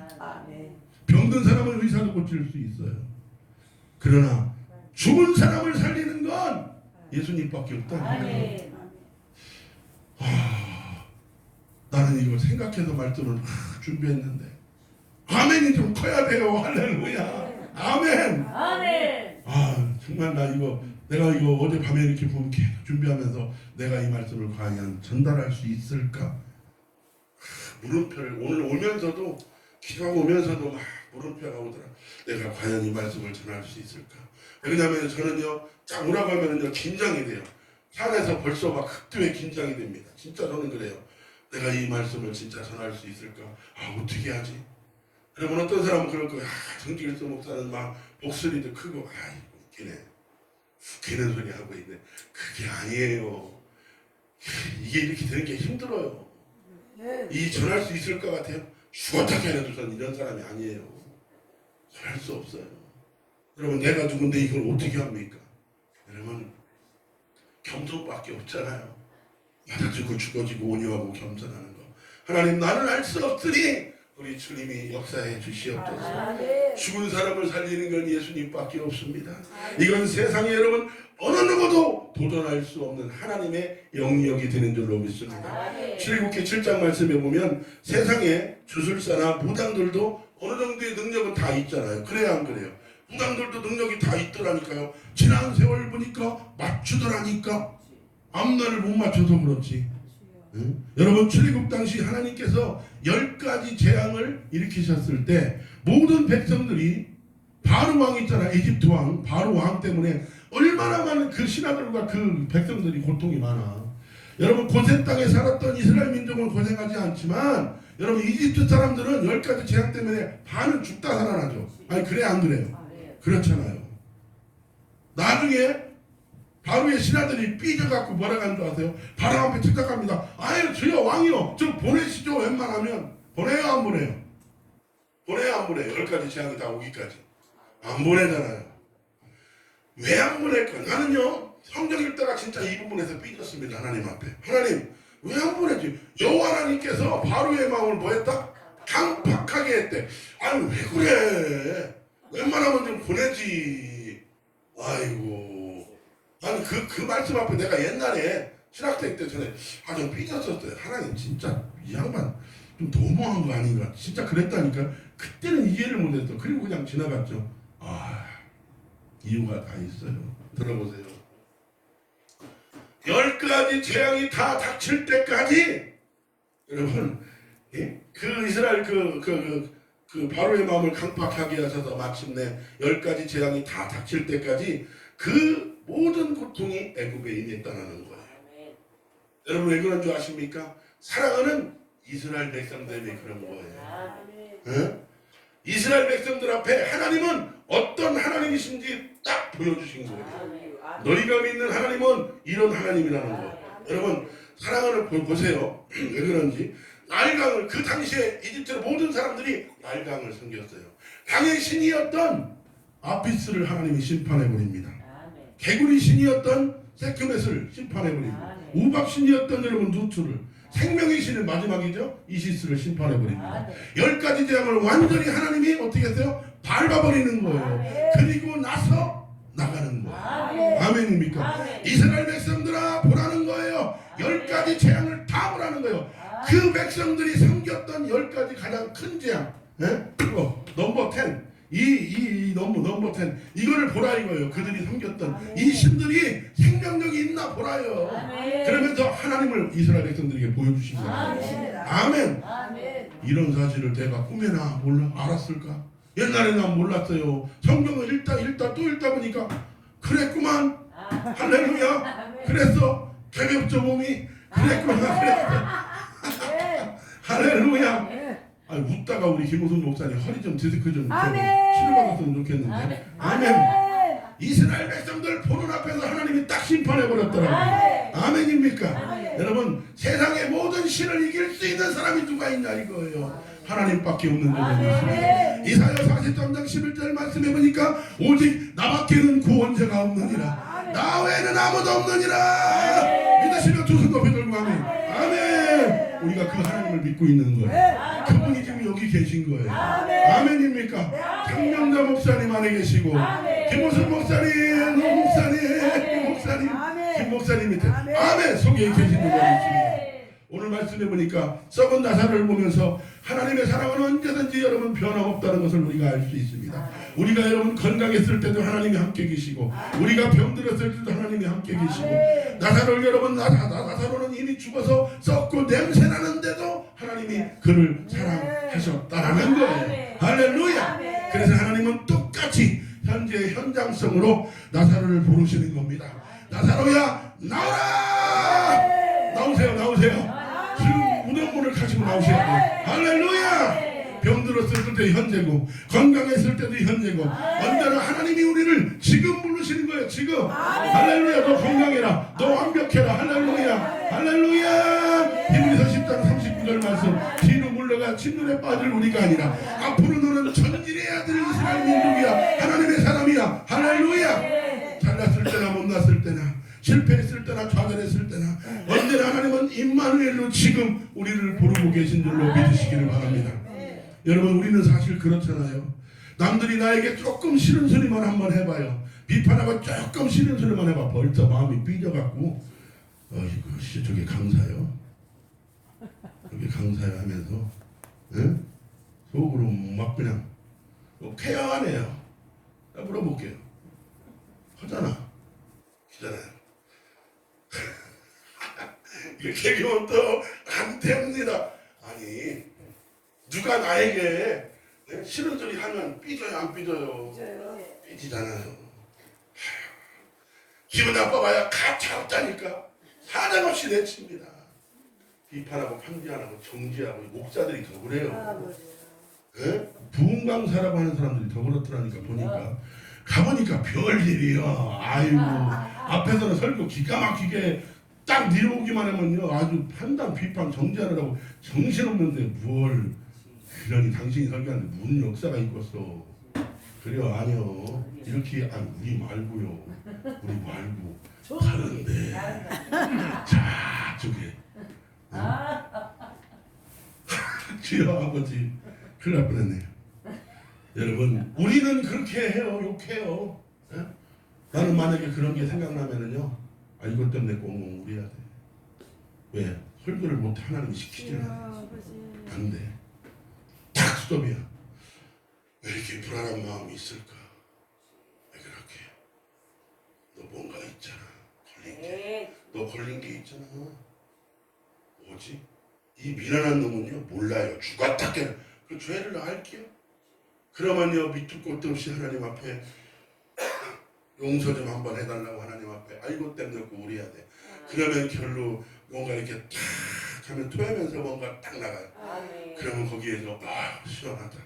Speaker 1: 병든 사람은 의사도 고칠 수 있어요. 그러나 죽은 사람을 살리는 건 예수님밖에 없다는 거예요. 나는 이걸 생각해서 말씀을 준비했는데 아멘이 좀 커야 돼요. 할렐루야. 아멘. 정말 내가 이거 어젯밤에 이렇게 보면 계속 준비하면서 내가 이 말씀을 과연 전달할 수 있을까? 물음표를 오늘 오면서도 기도하고 오면서도 막 물음표가 오더라. 내가 과연 이 말씀을 전할 수 있을까? 왜냐하면 저는요 딱 오라고 하면은요 긴장이 돼요. 산에서 벌써 막 극도의 긴장이 됩니다. 진짜 저는 그래요. 내가 이 말씀을 진짜 전할 수 있을까? 어떻게 하지? 여러분 어떤 사람은 그럴 거예요. 정길수 목사는 막 목소리도 크고 웃기는 소리 하고 있네. 그게 아니에요. 이게 이렇게 되는 게 힘들어요. 이 전할 수 있을 것 같아요? 죽었다 해도 저는 이런 사람이 아니에요. 전할 수 없어요. 여러분 내가 누군데 이걸 어떻게 합니까? 여러분 겸손밖에 없잖아요. 받아주고 죽어지고 온유하고 겸손하는 거. 하나님 나는 알 수 없으니 우리 주님이 역사해 주시옵소서. 죽은 사람을 살리는 건 예수님밖에 없습니다. 이건 세상에 여러분 어느 누구도 도전할 수 없는 하나님의 영역이 되는 줄로 믿습니다. 출애굽기 7장 말씀에 보면 세상에 주술사나 무당들도 어느 정도의 능력은 다 있잖아요. 그래야 안 그래요? 무당들도 능력이 다 있더라니까요. 지난 세월 보니까 맞추더라니까. 앞날을 못 맞춰서 그렇지. 응? 여러분 출애굽 당시 하나님께서 10가지 재앙을 일으키셨을 때 모든 백성들이 바로 왕 있잖아. 에집트 왕 바로 왕 때문에 얼마나 많은 그 신하들과 그 백성들이 고통이 많아. 여러분 고센 땅에 살았던 이스라엘 민족은 고생하지 않지만 여러분 이집트 사람들은 10가지 재앙 때문에 반은 죽다 살아나죠. 아니 그래 안 그래요? 그렇잖아요. 나중에 바로의 신하들이 삐져갖고 뭐라고 하는 줄 아세요? 바로 앞에 즉각합니다. 아유 주여 왕이요 좀 보내시죠. 웬만하면 보내요 안 보내요? 보내요 안 보내요? 10가지 재앙이 다 오기까지 안 보내잖아요. 왜 안 보낼까? 나는요 성경 읽다가 진짜 이 부분에서 삐졌습니다. 하나님 앞에. 하나님 왜 안 보내지? 여호와 하나님께서 바로의 마음을 뭐 했다? 강팍하게 했대. 아니 왜 그래? 웬만하면 좀 보내지. 아이고. 아니 그 말씀 앞에 내가 옛날에 신학생 때 전에 좀 삐졌었어요. 하나님 진짜 이 양반 좀 너무한 거 아닌가. 진짜 그랬다니까. 그때는 이해를 못했어. 그리고 그냥 지나갔죠. 이유가 다 있어요. 들어보세요. 10가지 재앙이 다 닥칠 때까지 여러분 그 이스라엘 그 바로의 마음을 강팍하게 하셔서 마침내 10가지 재앙이 다 닥칠 때까지 그 모든 고통이 애굽에 임했다는 거예요. 여러분 왜 그런 줄 아십니까? 사랑하는 이스라엘 백성 때문에 그런 거예요. 이스라엘 백성들 앞에 하나님은 어떤 하나님이신지 딱 보여주신 거예요. 너희가 믿는 하나님은 이런 하나님이라는 거예요. 여러분 사랑을 보세요. 왜 그런지 날강을 그 당시에 이집트 모든 사람들이 날강을 섬겼어요. 강의 신이었던 아피스를 하나님이 심판해버립니다. 개구리 신이었던 세크멧을 심판해버립니다. 우박 신이었던 여러분 누투를, 생명의 신의 마지막이죠 이시스를 심판해버립니다. 10가지 재앙을 완전히 하나님이 어떻게 했어요? 밟아버리는 거예요. 그리고 나서 나가는 거예요. 아멘입니까? 이스라엘 백성들아 보라는 거예요. 10가지 재앙을 다 보라는 거예요. 그 백성들이 섬겼던 10가지 가장 큰 재앙, 넘버 10, 넘버 10 이거를 보라 이거예요. 그들이 섬겼던 이 신들이 생명력이 있나 보라요. 그러면서 하나님을 이스라엘 백성들에게 보여주신 거예요. 아멘. 이런 사실을 내가 꿈에나 몰라 알았을까? 옛날에 난 몰랐어요. 성경을 읽다 또 읽다 보니까 그랬구만. 할렐루야. 그랬어. 개벽저 몸이 그랬구만. 그랬어. 할렐루야. 웃다가 우리 김호순 목사님 허리 좀 디스크 좀 치료받았으면 좋겠는데. 아멘. 이스라엘 백성들 보는 앞에서 하나님이 딱 심판해버렸더라고요. 아멘입니까? 여러분 세상의 모든 신을 이길 수 있는 사람이 누가 있냐 이거예요. 하나님밖에 없는 줄을 믿습니다. 이사야 43장 11절 말씀해 보니까 오직 나밖에는 구원자가 없느니라. 나 외에는 아무도 없느니라. 믿으시면 두 손 높이 들고 아멘. 아멘. 우리가 그 하나님을 믿고 있는 거예요. 그분이 지금 여기 계신 거예요. 아멘입니까? 장명자 목사님 안에 계시고 김호순 목사님, 목사님, 김 목사님 밑에 아멘 속에 계시는 분이 있습니다. 오늘 말씀해 보니까 썩은 나사를 보면서 하나님의 사랑은 언제든지 여러분 변함없다는 것을 우리가 알 수 있습니다. 우리가 여러분 건강했을 때도 하나님이 함께 계시고 우리가 병들었을 때도 하나님이 함께 계시고 나사로를 여러분 나사로는 이미 죽어서 썩고 냄새나는데도 하나님이 그를 사랑하셨다라는 거예요. 할렐루야. 그래서 하나님은 똑같이 현재 현장성으로 나사로를 부르시는 겁니다. 나사로야 나오라. 나오세요. 지금 무덤문을 가지고 나오셔야 돼요. 할렐루야. 병들었을 때도 현재고 건강했을 때도 현재고 언제나 하나님이 우리를 지금 부르시는 거예요. 지금. 할렐루야. 너 건강해라. 너 완벽해라. 할렐루야. 히브리서 10장 39절 말씀. 뒤로 물러가 침륜에 빠질 우리가 아니라 앞으로 너는 전진의 아들 이스라엘 민족이야. 하나님의 사람이야. 할렐루야. 잘났을 때나 못났을 때나 실패했을 때나 좌절했을 때나 언제나 하나님은 임마누엘로 지금 우리를 부르고 계신 줄로 믿으시기를 바랍니다. 여러분 우리는 사실 그렇잖아요. 남들이 나에게 조금 싫은 소리만 한번 해봐요. 비판하고 조금 싫은 소리만 해봐. 벌써 마음이 삐져갖고 어이구 저게 강사요? 저게 강사요 하면서 속으로 막 그냥 쾌양하네요. 나 물어볼게요. 하잖아. 기잖아요. 이렇게 얘기하면 또 안 됩니다. 아니 누가 나에게 싫은 소리 하면 삐져요 안 삐져요? 삐지잖아요. 기분 나빠봐야 가차없다니까. 사정없이 내칩니다. 비판하고 편견하고 정지하고 목사들이 더 그래요. 부흥강사라고 하는 사람들이 더 그렇더라니까. 보니까 가보니까 별일이야. 아이고 앞에서는 설교 기가 막히게 딱 내려오기만 하면요 아주 판단 비판 정지하느라고 정신없는데 뭘 그러니 당신이 설교하는데 무슨 역사가 있겠어. 그래요. 아니요 이렇게 우리 말고 다른데 저쪽에 주여 아버지 큰일 날 뻔했네요. 여러분 우리는 그렇게 해요. 욕해요. 예? 나는 만약에 그런 게 생각나면은요, 아 이것 때문에 꽁꽁 울어야 돼. 왜? 설교를 못해. 하나님이 시키지는 않아요. 안 돼. 딱 스톱이야. 왜 이렇게 불안한 마음이 있을까? 왜 그렇게? 너 뭔가 있잖아. 걸린 게. 너 걸린 게 있잖아. 뭐지? 이 미련한 놈은요 몰라요. 죽었다 깨. 그 죄를 알게요. 그러면요 밑도 끝도 없이 하나님 앞에 용서 좀 한번 해달라고 하나님 앞에 아이고 때문에 울어야 돼. 그러면 결로 뭔가 이렇게 탁 하면 토하면서 뭔가 딱 나가요. 그러면 거기에서 아 시원하다.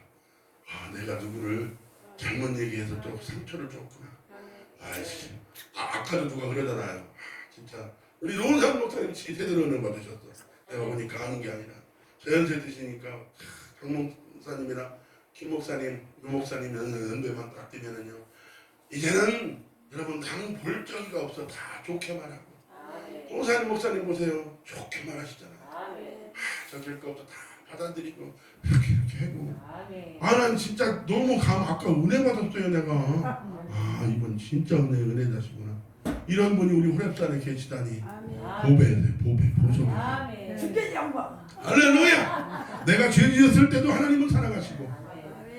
Speaker 1: 아 내가 누구를 잘못 얘기해서 또 상처를 줬구나. 아이씨. 아까도 누가 그러잖아요. 진짜 우리 노은상 목사님 제대로 은혜 받으셨어. 내가 보니까 아는 게 아니라 저연세 드시니까 강 목사님이나 김 목사님, 유 목사님 연배만 딱 되면은요 이제는 여러분 당 볼 적이가 없어. 다 좋게 말하고. 노은상 목사님 보세요. 좋게 말하시잖아요. 저길 거 없어. 다 받아들이고 이렇게 하고. 난 진짜 너무 아까 은혜 받았어요 내가. 이분 진짜 은혜자시구나. 이런 분이 우리 호랩산에 계시다니. 보배. 할렐루야. 내가 죄 지었을 때도 하나님은 사랑하시고,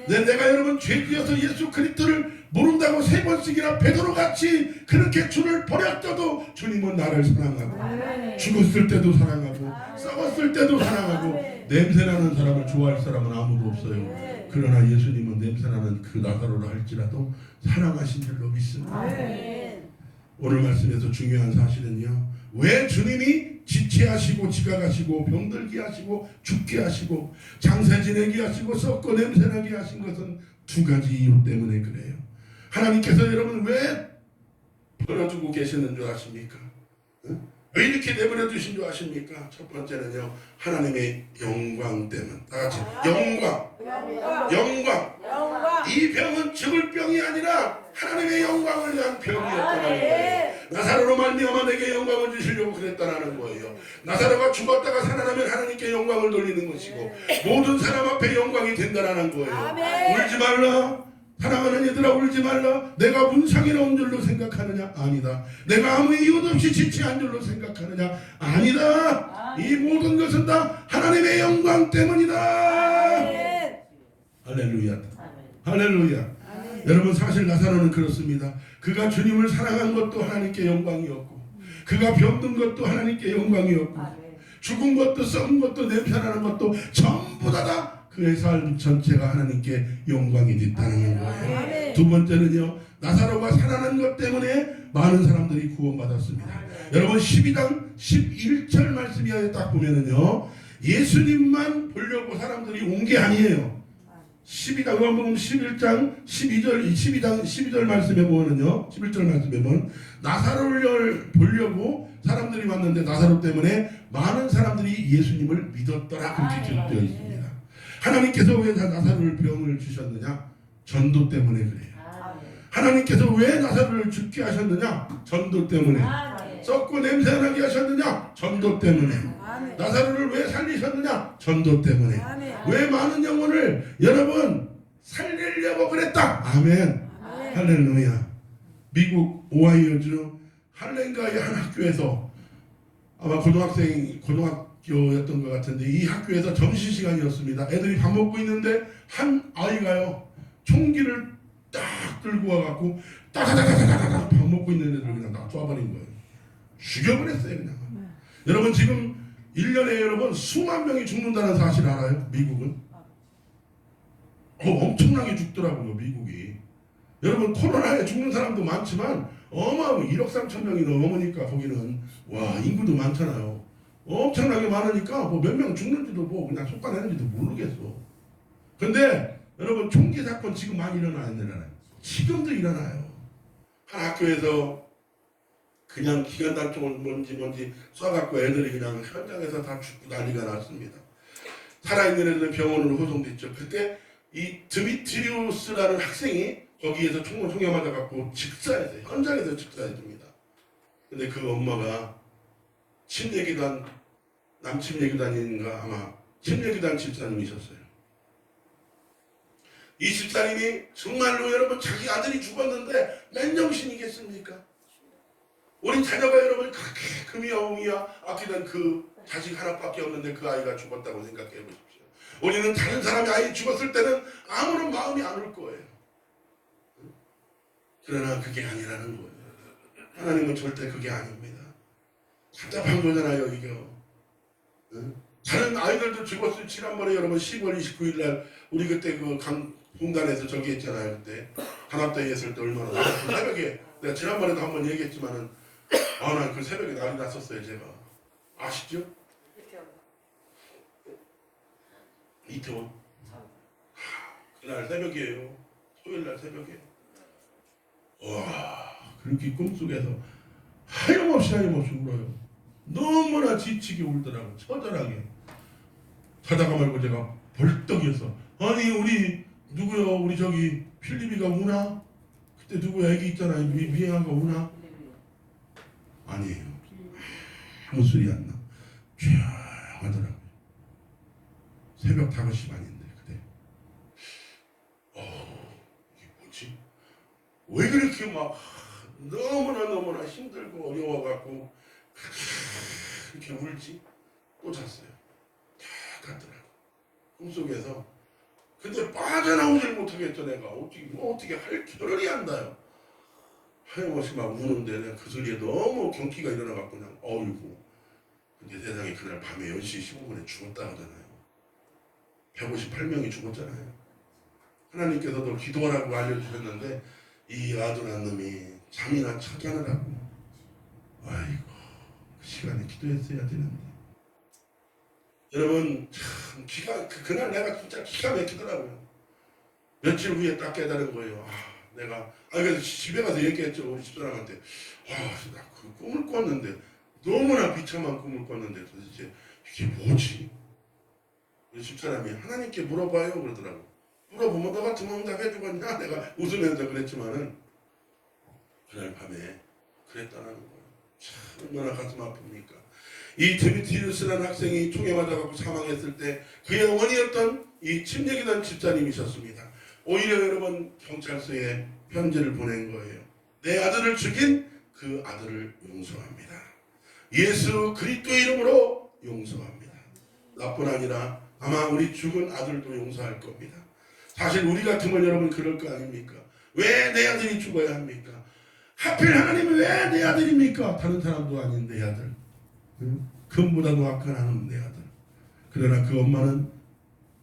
Speaker 1: 내가 여러분 죄 지어서 예수 그리스도를 모른다고 3번씩이나 베드로같이 그렇게 주를 버렸어도 주님은 나를 사랑하고, 죽었을 때도 사랑하고, 썩었을 때도 사랑하고. 냄새나는 사람을 좋아할 사람은 아무도 없어요. 그러나 예수님은 냄새나는 그 나사로를 할지라도 사랑하신 줄로 믿습니다. 오늘 말씀에서 중요한 사실은요, 왜 주님이 지체하시고 지각하시고 병들게 하시고 죽게 하시고 장사 지내게 하시고 썩고 냄새나게 하신 것은 2가지 이유 때문에 그래요. 하나님께서 여러분 왜 버려두고 계시는 줄 아십니까? 왜 이렇게 내버려 두신 줄 아십니까? 첫 번째는요, 하나님의 영광 때문. 다같이 영광. 이 병은 죽을 병이 아니라 하나님의 영광을 위한 병이었다는 거예요. 나사로로 말미암아 내게 영광을 주시려고 그랬다는 거예요. 나사로가 죽었다가 살아나면 하나님께 영광을 돌리는 것이고, 모든 사람 앞에 영광이 된다는 거예요. 울지 말라. 사랑하는 얘들아, 울지 말라. 내가 문상이라 온 줄로 생각하느냐? 아니다. 내가 아무 이유 없이 지체한 줄로 생각하느냐? 아니다. 이 모든 것은 다 하나님의 영광 때문이다. 할렐루야. 할렐루야. 여러분 사실 나사로는 그렇습니다. 그가 주님을 사랑한 것도 하나님께 영광이었고, 그가 병든 것도 하나님께 영광이었고, 죽은 것도 썩은 것도 냄새나는 것도 전부 다 그의 삶 전체가 하나님께 영광이 됐다는 거예요. 2번째는요, 나사로가 살아난 것 때문에 많은 사람들이 구원받았습니다. 여러분 12장 11절 말씀이 딱 보면은요, 예수님만 보려고 사람들이 온 게 아니에요. 12장 11장 12절 말씀에 보면은요, 11절 말씀에 보면 나사로를 보려고 사람들이 왔는데 나사로 때문에 많은 사람들이 예수님을 믿었더라, 그렇게 기록되어 있습니다. 하나님께서 왜 나사로를 병을 주셨느냐? 전도 때문에 그래요. 하나님께서 왜 나사로를 죽게 하셨느냐? 전도 때문에. 썩고 냄새나게 하셨느냐? 전도 때문에. 나사로를 왜 살리셨느냐? 전도 때문에. 왜 많은 영혼을 여러분 살리려고 그랬다. 아멘. 할렐루야. 미국 오하이오주 할렌가의 한 학교에서, 아마 고등학교였던 것 같은데, 이 학교에서 점심시간이었습니다. 애들이 밥 먹고 있는데 한 아이가요, 총기를 딱 들고 와갖고 따다다다다다다 밥 먹고 있는 애들을 그냥 다 쏴버린 거예요. 죽여버렸어요 그냥. 여러분 지금 1년에 여러분 수만 명이 죽는다는 사실 알아요? 미국은 엄청나게 죽더라고요. 미국이. 여러분 코로나에 죽는 사람도 많지만 어마어마하게 1억 3천 명이 넘으니까 거기는 와 인구도 많잖아요. 엄청나게 많으니까 뭐 몇 명 죽는지도 뭐 그냥 속가내는지도 모르겠어. 근데 여러분 총기 사건 지금 많이 일어나요. 지금도 일어나요. 한 학교에서 그냥 기관단총을 뭔지 쏴갖고 애들이 그냥 현장에서 다 죽고 난리가 났습니다. 살아있는 애들은 병원으로 호송됐죠. 그때 이 드미트리우스라는 학생이 거기에서 총을 총에 맞아갖고 직사했어요. 현장에서 직사해줍니다. 근데 그 엄마가 침례기단, 남침례기단인가 아마 침례기단 집사님이셨어요. 이 집사님이 정말로 여러분 자기 아들이 죽었는데 맨정신이겠습니까? 우리 자녀가 여러분 그렇게 금이야 옹이야 아끼던 그 자식 하나밖에 없는데 그 아이가 죽었다고 생각해 보십시오. 우리는 다른 사람의 아이 죽었을 때는 아무런 마음이 안 올 거예요. 그러나 그게 아니라는 거예요. 하나님은 절대 그게 아닙니다. 답답한 거잖아요, 이거. 다른 아이들도 죽었어요. 지난번에 여러분 10월 29일 날 우리 그때 그 강봉단에서 저기 했잖아요. 그때 단합대회 했을 때 얼마나 그 새벽에 내가 지난번에도 한번 얘기했지만은 난 그 새벽에 난리 났었어요. 제가 아시죠? 이태원. 그날 새벽이에요. 토요일 날 새벽에. 와, 그렇게 꿈속에서 하염없이 울어요. 너무나 지치게 울더라고. 처절하게. 자다가 말고 제가 벌떡 일어서 아니 우리 누구요? 우리 저기 필립이가 우나? 그때 누구 애기 있잖아요. 미애한가 우나? 아니에요. 아무 소리 안 나. 조용하더라고요. 새벽 5시 반인데 그때. 이게 뭐지? 왜 그렇게 막 너무나 힘들고 어려워갖고 이렇게 울지? 또 잤어요. 다 갔더라고. 꿈속에서. 근데 빠져나오질 못하겠죠. 내가 어떻게 할 겨를이 안 나요. 하염없이 막 우는데 내가 그 소리에 너무 경기가 일어나갖고 그냥 어이구. 근데 세상에 그날 밤에 10시 15분에 죽었다 하잖아요. 158명이 죽었잖아요. 하나님께서도 기도하라고 알려주셨는데 이 아둔한 놈이 잠이나 찾아내라고. 아이고 그 시간에 기도했어야 되는데. 여러분 참 그날 내가 진짜 기가 막히더라고요. 며칠 후에 딱 깨달은 거예요. 그래서 집에 가서 얘기했죠. 우리 집사람한테. 나 그 꿈을 꿨는데 너무나 비참한 꿈을 꿨는데 도대체 이게 뭐지? 우리 집사람이 하나님께 물어봐요 그러더라고. 물어보면 너 같으면 응답해주겠냐? 내가 웃으면서 그랬지만은 그날 밤에 그랬다는 거예요. 참 얼마나 가슴 아픕니까? 이 데미트리우스라는 학생이 총에 맞아갖고 사망했을 때 그의 어머니였던 이 침례기단 집사님이셨습니다. 오히려 여러분 경찰서에 편지를 보낸 거예요. 내 아들을 죽인 그 아들을 용서합니다. 예수 그리스도의 이름으로 용서합니다. 나뿐 아니라 아마 우리 죽은 아들도 용서할 겁니다. 사실 우리 같으면 여러분 그럴 거 아닙니까? 왜 내 아들이 죽어야 합니까? 하필 하나님이 왜 내 아들입니까? 다른 사람도 아닌 내 아들. 금보다도 악한 하나님 내 아들. 그러나 그 엄마는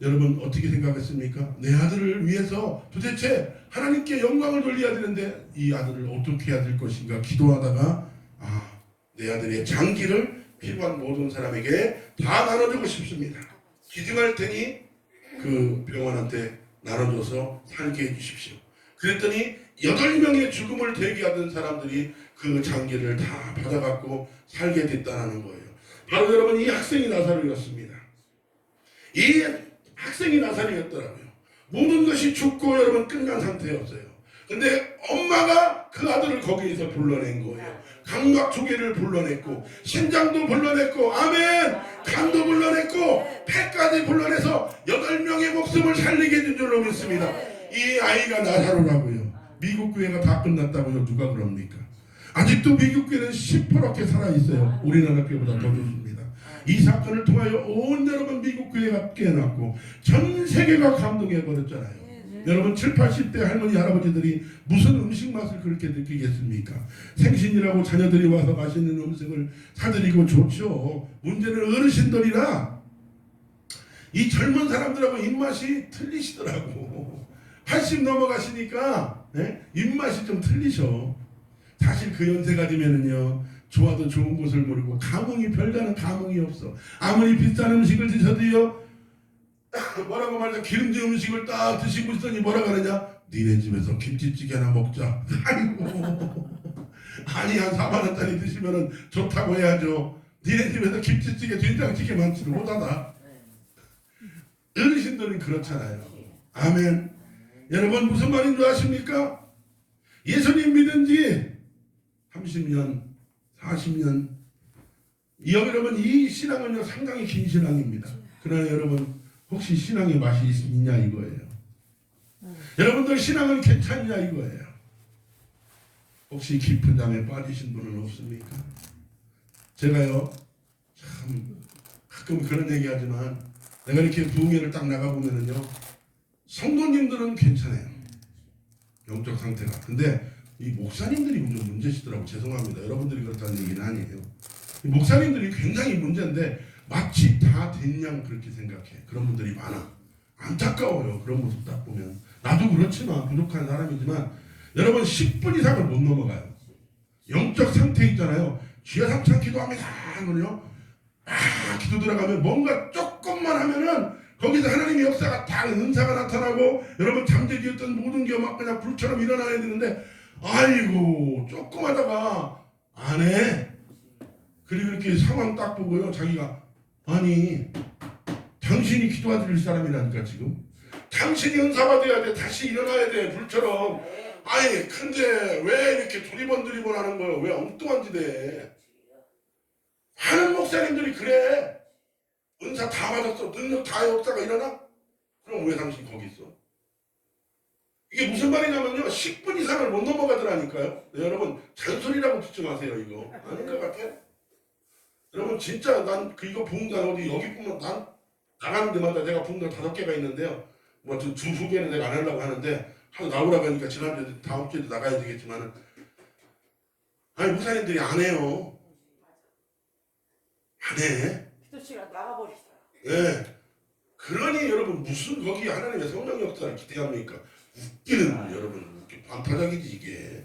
Speaker 1: 여러분 어떻게 생각했습니까? 내 아들을 위해서 도대체 하나님께 영광을 돌려야 되는데 이 아들을 어떻게 해야 될 것인가 기도하다가 내 아들의 장기를 필요한 모든 사람에게 다 나눠주고 싶습니다. 기증할 테니 그 병원한테 나눠줘서 살게 해주십시오. 그랬더니 8명의 죽음을 대기하던 사람들이 그 장기를 다 받아갖고 살게 됐다는 거예요. 바로 여러분 이 학생이 나사로였습니다. 이 학생이 나사로였더라고요. 모든 것이 죽고 여러분 끝난 상태였어요. 근데 엄마가 그 아들을 거기에서 불러낸 거예요. 감각 조개를 불러냈고 심장도 불러냈고 아멘 간도 불러냈고 폐까지 불러내서 8명의 목숨을 살리게 해준 줄로 믿습니다. 이 아이가 나사로라고요. 미국 교회가 다 끝났다고요. 누가 그럽니까? 아직도 미국 교회는 시퍼렇게 살아있어요. 우리나라 교회보다 더 좋습니다. 이 사건을 통하여 온 여러분 미국 교회가 깨어났고 전 세계가 감동해버렸잖아요. 여러분 7, 80대 할머니 할아버지들이 무슨 음식 맛을 그렇게 느끼겠습니까? 생신이라고 자녀들이 와서 맛있는 음식을 사드리고 좋죠. 문제는 어르신들이라 이 젊은 사람들하고 입맛이 틀리시더라고. 80 넘어가시니까 입맛이 좀 틀리셔. 사실 그 연세가 되면은요 좋아도 좋은 곳을 모르고 별다른 감흥이 없어. 아무리 비싼 음식을 드셔도요 뭐라고 말해서 기름진 음식을 딱 드시고 있더니 뭐라고 하느냐? 니네 집에서 김치찌개 하나 먹자. 아이고 아니 한 4만원짜리 드시면은 좋다고 해야죠. 니네 집에서 김치찌개 된장찌개 많지를 못하다. 어르신들은 그렇잖아요. 아멘. 여러분 무슨 말인 줄 아십니까? 예수님 믿은 지 30년 40년 여러분 이 신앙은요 상당히 긴 신앙입니다. 그러나 여러분 혹시 신앙의 맛이 있냐 이거예요. 여러분들 신앙은 괜찮냐 이거예요. 혹시 깊은 잠에 빠지신 분은 없습니까? 제가요 참 가끔 그런 얘기하지만 내가 이렇게 부흥회를 딱 나가보면은요 성도님들은 괜찮아요. 영적 상태가. 근데 이 목사님들이 좀 문제시더라고. 죄송합니다. 여러분들이 그렇다는 얘기는 아니에요. 이 목사님들이 굉장히 문제인데 마치 다 된 양 그렇게 생각해. 그런 분들이 많아. 안타까워요. 그런 모습 딱 보면. 나도 그렇지만 부족한 사람이지만 여러분 10분 이상을 못 넘어가요. 영적 상태 있잖아요. 주여 삼창 기도합니다 하면요. 기도 들어가면 뭔가 조금만 하면은 거기서 하나님의 역사가 다 은사가 나타나고 여러분 잠재지었던 모든 게 막 그냥 불처럼 일어나야 되는데 아이고 조금 하다가 안 해. 그리고 이렇게 상황 딱 보고요. 자기가 아니 당신이 기도해 드릴 사람이라니까 지금. 당신이 은사 받아야 돼. 다시 일어나야 돼. 불처럼. 아니 근데 왜 이렇게 두리번 하는 거예요? 왜 엉뚱한 짓에 하는 목사님들이 그래. 은사 다 받았어. 능력 다 역사가 일어나? 그럼 왜 당신 거기 있어? 이게 무슨 말이냐면요. 10분 이상을 못 넘어가더라니까요. 네, 여러분 잔소리라고 듣지 마세요. 이거 아닌 것 같아? 여러분 진짜 난 이거 부흥단 어디 여기 보면 난 나가는 데마다 내가 부흥단 5개가 있는데요. 뭐 두 개는 내가 안 하려고 하는데 하도 나오라고 하니까 지난주에 다음 주에도 나가야 되겠지만은 아니 목사님들이 안 해요. 안 해.
Speaker 2: 기도시간 나가버렸어요.
Speaker 1: 네. 그러니 여러분 무슨 거기 하나님의 성령 역사를 기대합니까? 웃기는 여러분 웃기 반타작이지 이게.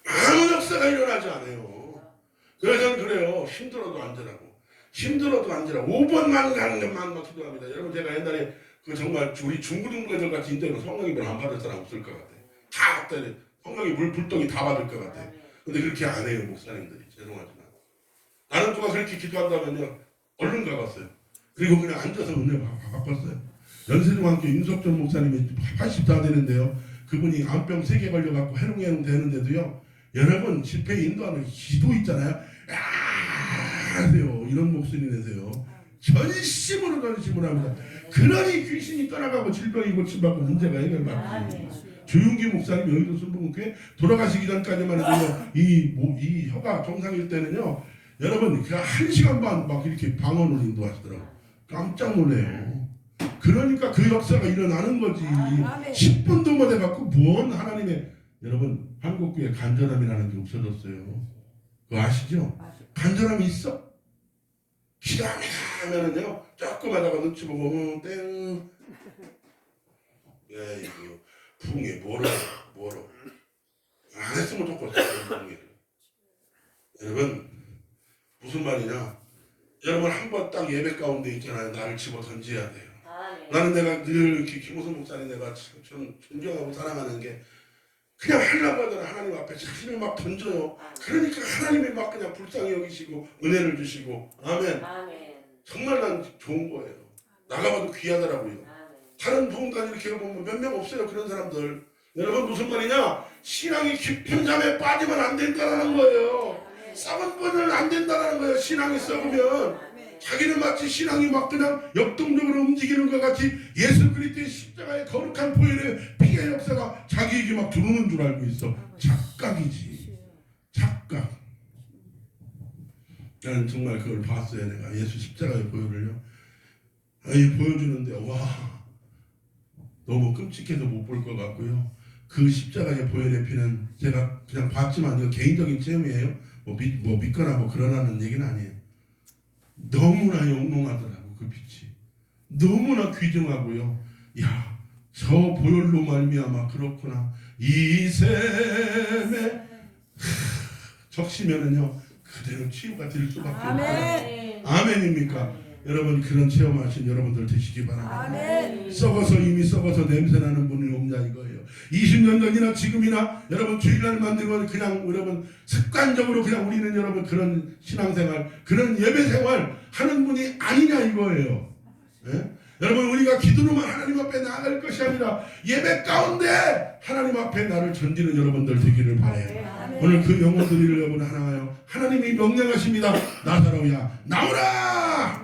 Speaker 1: 아무 역사가 일어나지 않아요. 그래서 그래요. 힘들어도 앉으라고. 힘들어도 앉으라고. 5번만 가는 것만 기도합니다. 여러분 제가 옛날에 그 정말 우리 중고등부 애들 같이 인터넷 성령이 안 받을 사람 없을 것 같아. 다 갖다 성령이 불덩이 다 받을 것 같아. 근데 그렇게 안 해요 목사님들이. 죄송하지만 나는 누가 그렇게 기도한다면요 얼른 가봤어요. 그리고 그냥 앉아서 은혜 바꿨어요. 연세중학교 윤석전 목사님이 80다 되는데요. 그분이 암병 3개 걸려갖고 해롱해롱 되는데도요. 여러분 집회 인도하는 기도 있잖아요. 하세요. 이런 목소리 내세요. 전심으로 합니다. 그러니 귀신이 떠나가고 질병이 고침받고 문제가 해결받지. 조윤기 목사님 여의도 순복음교회 돌아가시기 전까지만 해도 이 혀가 정상일 때는요. 여러분 그냥 1시간 반 막 이렇게 방언을 인도하시더라고. 깜짝 놀래요. 그러니까 그 역사가 일어나는 거지. 10분도 못 해갖고 뭔 하나님의 여러분 한국교회 간절함이라는 게 없어졌어요. 그거 아시죠? 간절함이 있어? 기도합니다 하면은요 조금 하다가 눈치 보고 땡. 야 이거 부흥회 뭐로 안 했으면 좋겠어. 부흥회를. 여러분 무슨 말이냐? 여러분 한 번 딱 예배 가운데 있잖아요. 나를 집어 던져야 돼요. 나는 내가 늘 이렇게 김호선 목사님 내가 참 존경하고 사랑하는 게 그냥 하려고 하더라. 하나님 앞에 자신을 막 던져요. 그러니까 하나님이 막 그냥 불쌍히 여기시고 은혜를 주시고 아멘. 정말 난 좋은 거예요. 나가봐도 귀하더라고요. 다른 부흥단 이렇게 보면 몇 명 없어요. 그런 사람들. 여러분 무슨 말이냐? 신앙이 깊은 잠에 빠지면 안 된다는 거예요. 썩은 분은 안 된다는 거예요. 신앙이 썩으면. 자기는 마치 신앙이 막 그냥 역동적으로 움직이는 것 같이 예수 그리스도의 십자가의 거룩한 보혈의 피의 역사가 자기에게 막 들어오는 줄 알고 있어. 착각이지. 착각. 나는 정말 그걸 봤어요. 내가 예수 십자가의 보혈을요. 보여주는데 와 너무 끔찍해서 못 볼 것 같고요. 그 십자가의 보혈의 피는 제가 그냥 봤지만 이거 개인적인 체험이에요. 뭐 믿거나 뭐 그러라는 얘기는 아니에요. 너무나 영롱하더라고 그 빛이. 너무나 귀중하고요. 야, 저 보혈로 말미암아 그렇구나. 이 셈에 적시면은요 그대로 치유가 될 수밖에 없어요. 아멘입니까? 여러분 그런 체험하신 여러분들 되시기 바랍니다.
Speaker 2: 아멘.
Speaker 1: 썩어서 이미 썩어서 냄새나는 분이 없냐 이거예요. 20년 전이나 지금이나 여러분 주일날 만들면 그냥 여러분 습관적으로 그냥 우리는 여러분 그런 신앙생활 그런 예배생활 하는 분이 아니냐 이거예요. 예? 여러분 우리가 기도로만 하나님 앞에 나아갈 것이 아니라 예배 가운데 하나님 앞에 나를 던지는 여러분들 되기를 바라요. 오늘 그 영혼들을 여러분 하나요. 하나님이 명령하십니다. 나사로야 나오라.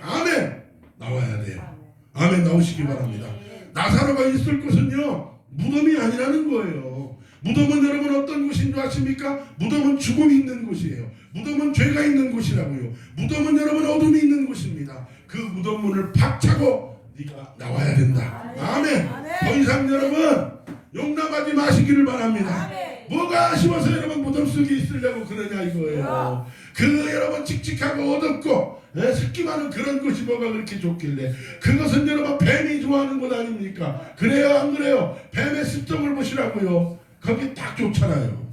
Speaker 1: 아멘. 나와야 돼요. 아멘 나오시기 바랍니다. 나사로가 있을 곳은요 무덤이 아니라는 거예요. 무덤은 여러분 어떤 곳인 줄 아십니까? 무덤은 죽음이 있는 곳이에요. 무덤은 죄가 있는 곳이라고요. 무덤은 여러분 어둠이 있는 곳입니다. 그 무덤 문을 박차고 네가 나와야 된다. 아멘. 더 이상 여러분 용납하지 마시기를 바랍니다. 뭐가 아쉬워서 여러분 무덤 속에 있으려고 그러냐 이거예요. 그 여러분 칙칙하고 어둡고 습기 많은 그런 곳이 뭐가 그렇게 좋길래. 그것은 여러분 뱀이 좋아하는 곳 아닙니까? 그래요 안 그래요? 뱀의 습성을 보시라고요. 거기 딱 좋잖아요.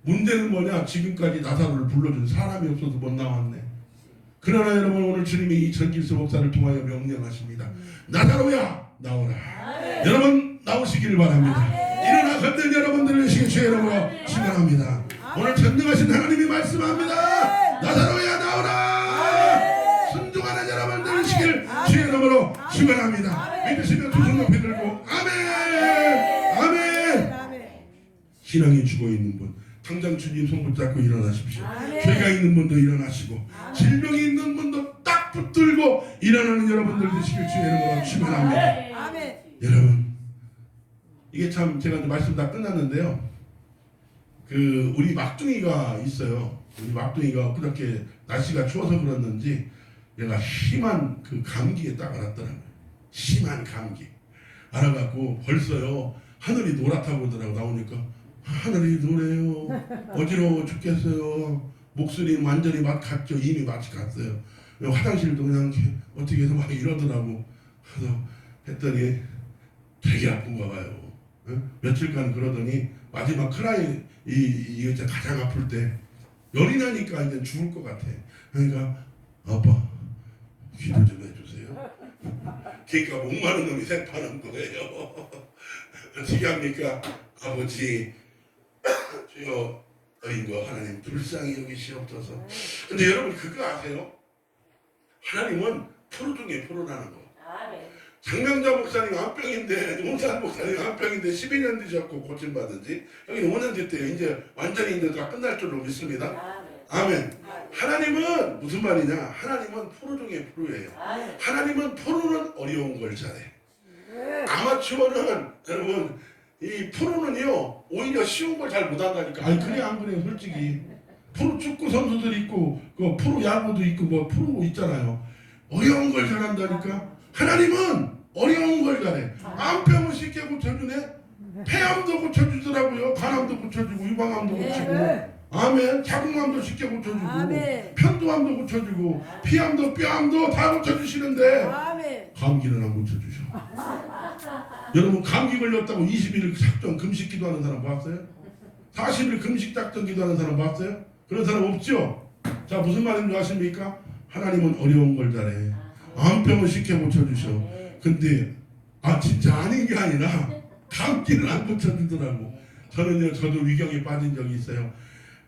Speaker 1: 문제는 뭐냐? 지금까지 나사로를 불러준 사람이 없어서 못 나왔네. 그러나 여러분 오늘 주님이 이 전길수 목사를 통하여 명령하십니다. 나사로야 나오라. 여러분 나오시기를 바랍니다. 일어나 건든 여러분들을 주의 이름으로 축원합니다. 오늘 전능하신 하나님이 말씀합니다. 나사로야 나오라. 순종하는 여러분들을 주의 이름으로 축원합니다. 믿으시면 두 손 높이 들고 아멘. 아멘. 신앙이 죽어있는 분 당장 주님 손 붙잡고 일어나십시오. 죄가 있는 분도 일어나시고 질병이 있는 분도 딱 붙들고 일어나는 여러분들 되시길 주의 이름으로 축원합니다. 여러분 이게 참 제가 말씀 다 끝났는데요. 그 우리 막둥이가 있어요. 우리 막둥이가 그렇게 날씨가 추워서 그랬는지 얘가 심한 그 감기에 딱 알았더라고요. 심한 감기 알아갖고 벌써요 하늘이 노랗다고 그러더라고. 나오니까 하늘이 노래요. 어지러워 죽겠어요. 목소리는 완전히 맛 갔죠. 이미 맛이 갔어요. 화장실도 그냥 어떻게 해서 막 이러더라고. 그래서 했더니 되게 아픈가 봐요. 며칠간 그러더니 마지막 크라이 이게 이제 가장 아플 때 열이 나니까 이제 죽을 것 같아. 그러니까 아빠 기도 좀 해주세요. 그러니까 목마른 놈이 생파는 거예요. 어떻게 합니까? 아버지 주여 어린 거 하나님 불쌍히 여기시옵소서. 근데 여러분 그거 아세요? 하나님은 프로 중에 프로라는 거. 장명자 목사님 안병인데 용산 목사님 안병인데 12년 드셨고 고침받은 지 여기는 5년 됐대요. 이제 완전히 이제 다 끝날 줄로 믿습니다. 아멘. 하나님은 무슨 말이냐? 하나님은 프로 중에 프로예요. 하나님은 프로는 어려운 걸 잘해. 아마추어는 여러분 이 프로는요 오히려 쉬운 걸 잘 못한다니까. 아니 그래 안 그래요 솔직히. 프로 축구 선수들 있고 그 프로 야구도 있고 뭐 프로 있잖아요. 어려운 걸 잘한다니까. 하나님은 어려운 걸 잘해. 암병을 쉽게 고쳐주네. 폐암도 고쳐주더라고요. 간암도 고쳐주고 유방암도 고치고 아멘. 자궁암도 쉽게 고쳐주고 아멘. 편도암도 고쳐주고 피암도 뼈암도 다 고쳐주시는데 아멘. 감기는 안 고쳐주셔. 여러분 감기 걸렸다고 20일 작정 금식 기도하는 사람 봤어요? 40일 금식 작정 기도하는 사람 봤어요? 그런 사람 없죠? 자 무슨 말인지 아십니까? 하나님은 어려운 걸 잘해. 암병을 쉽게 고쳐주셔. 근데 진짜 아닌 게 아니라 감기는 안 고쳐주더라고. 저도 위경에 빠진 적이 있어요.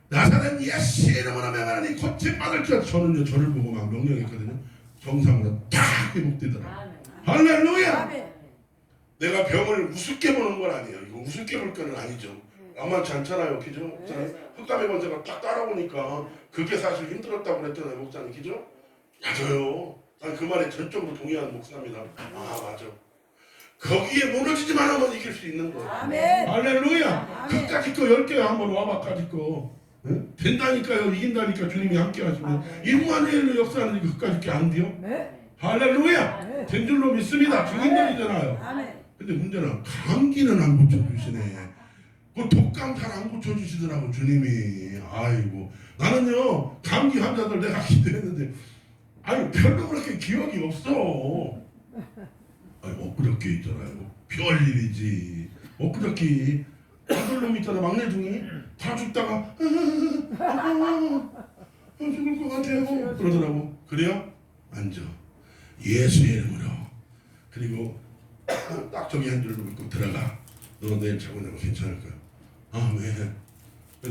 Speaker 1: 나사렛 예수 이름으로 명하나니 고침받을 줄. 저는요 저를 보고 막 명령했거든요. 정상으로 다 회복되더라고. 할렐루야. 내가 병을 우습게 보는 건 아니에요. 이거 우습게 볼 거는 아니죠. 만만치 않잖아요. 그죠? 목사님 흑감의 권세가 딱 따라오니까 그게 사실 힘들었다고 그랬잖아요. 목사님 그죠? 맞아요. 난 그 말에 전적으로 동의하는 목사입니다. 맞아. 거기에 무너지지만 하면 이길 수 있는 거예요. 아멘. 할렐루야. 그까짓 거 10개 한번 와봐까짓 거. 응? 된다니까요. 이긴다니까 주님이 함께 하시면. 임마누엘로 역사하는 그까짓 게 안 돼요? 네. 할렐루야. 된 줄로 믿습니다. 증인들이잖아요. 아멘. 근데 문제는 감기는 안 고쳐주시네. 그 독감 잘 안 고쳐주시더라고 주님이. 아이고 나는요 감기 환자들 내가 기도했는데 별로 그렇게 기억이 없어. 엊그저께 있잖아요. 별일이지. 엊그저께 아들놈 있잖아 막내둥이 다 죽다가 죽을 것 같아요 그러더라고. 그래요? 앉아. 예수의 이름으로. 그리고 딱 저기 한 줄로 믿고 들어가. 너 내일 자고 나면 괜찮을 거야. 아멘.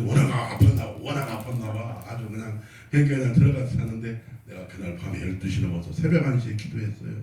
Speaker 1: 워낙 아팠나 봐. 아주 그냥 그러니까 들어가서 자는데 내가 그날 밤에 12시 넘어서 새벽 1시에 기도했어요.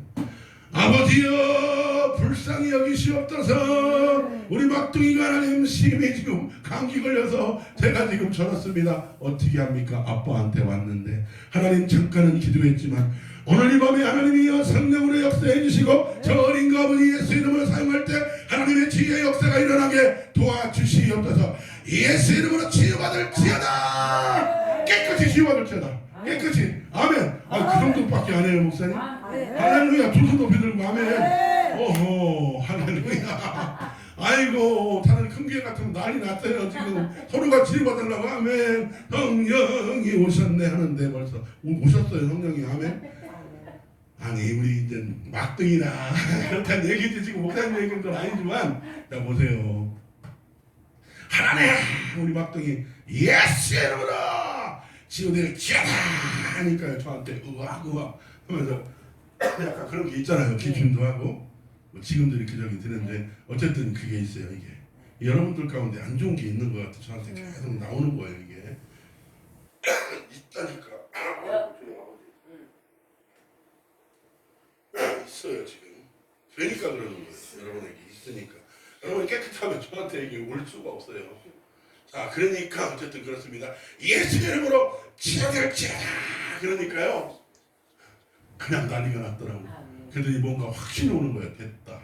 Speaker 1: 아버지여 불쌍히 여기시옵소서. 우리 막둥이가 하나님 심히 지금 감기 걸려서 제가 지금 절었습니다. 어떻게 합니까? 아빠한테 왔는데 하나님 잠깐은 기도했지만 오늘 이 밤에 하나님이여 성령으로 역사해 주시고 저 어린 아버지 예수 이름으로 사용할 때 하나님의 지혜의 역사가 일어나게 도와주시옵소서. 예수 이름으로 치유받을지어다. 깨끗이 치유받을지어다. 깨끗이. 아멘. 그 정도밖에 안 해요 목사님. 할렐루야. 두 손 높이 들고 아멘. 오호 할렐루야. 아이고 다른 큰 교회 같으면 난리 났어요. 지금 서로가 치유받으려고 아멘. 성령이 오셨네 하는데 벌써 오셨어요 성령이. 아멘. 아니 우리 이제 막둥이나 그렇다는 얘기지 지금 목사님 얘기는 건 아니지만 자 보세요. 하나님 우리 막둥이 예수 이름으로 치유될지어다 하니까요. 저한테 으악 하면서 약간 그런 게 있잖아요. 기침도 하고 뭐 지금도 이렇게 저기 드는데 어쨌든 그게 있어요. 이게 여러분들 가운데 안 좋은 게 있는 것 같아. 저한테 계속 나오는 거예요. 이게 있다니까. 있어요 지금. 그러니까 그러는 거예요. 여러분에게 있으니까. 여러분이 깨끗하면 저한테 이게 올 수가 없어요. 자 그러니까 어쨌든 그렇습니다. 예수 이름으로 치료될지어다. 그러니까요. 그냥 난리가 났더라고요. 그랬더니 뭔가 확신이 오는 거예요. 됐다.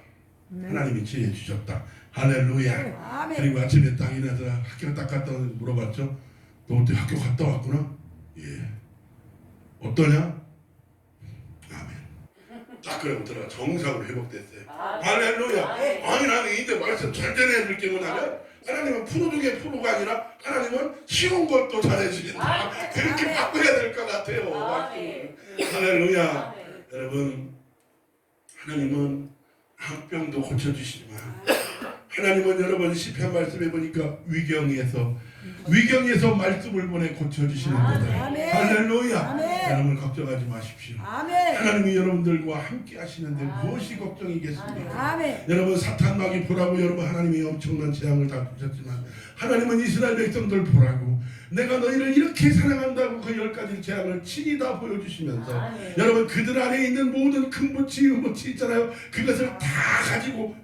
Speaker 1: 하나님이 지혜 주셨다. 할렐루야. 그리고 아침에 딱 일어나서 학교 딱 갔다 물어봤죠. 너 어때 학교 갔다 왔구나? 예. 어떠냐? 딱 그러고 들어가 정상으로 회복됐어요. 할렐루야. 아니 나는 이제 말씀 잘 전해줄 게 뭐냐면 하나님은 프로 중에 프로가 아니라 하나님은 쉬운 것도 잘해주신다. 그렇게 바꿔야 될 것 같아요. 할렐루야. 여러분 하나님은 암병도 고쳐주시지만 하나님은 여러분 시편 말씀해 보니까 위경에서 말씀을 보내 고쳐주시는 거다. 할렐루야. 여러분 걱정하지 마십시오. 하나님이 여러분들과 함께 하시는데 무엇이 걱정이겠습니까? 여러분 사탄 마귀 보라고 여러분 하나님이 엄청난 재앙을 다 주셨지만 하나님은 이스라엘 백성들 보라고 내가 너희를 이렇게 사랑한다고 그 10가지 재앙을 친히 다 보여주시면서 여러분 그들 안에 있는 모든 금붙이 은붙이 있잖아요. 그것을 다 가지고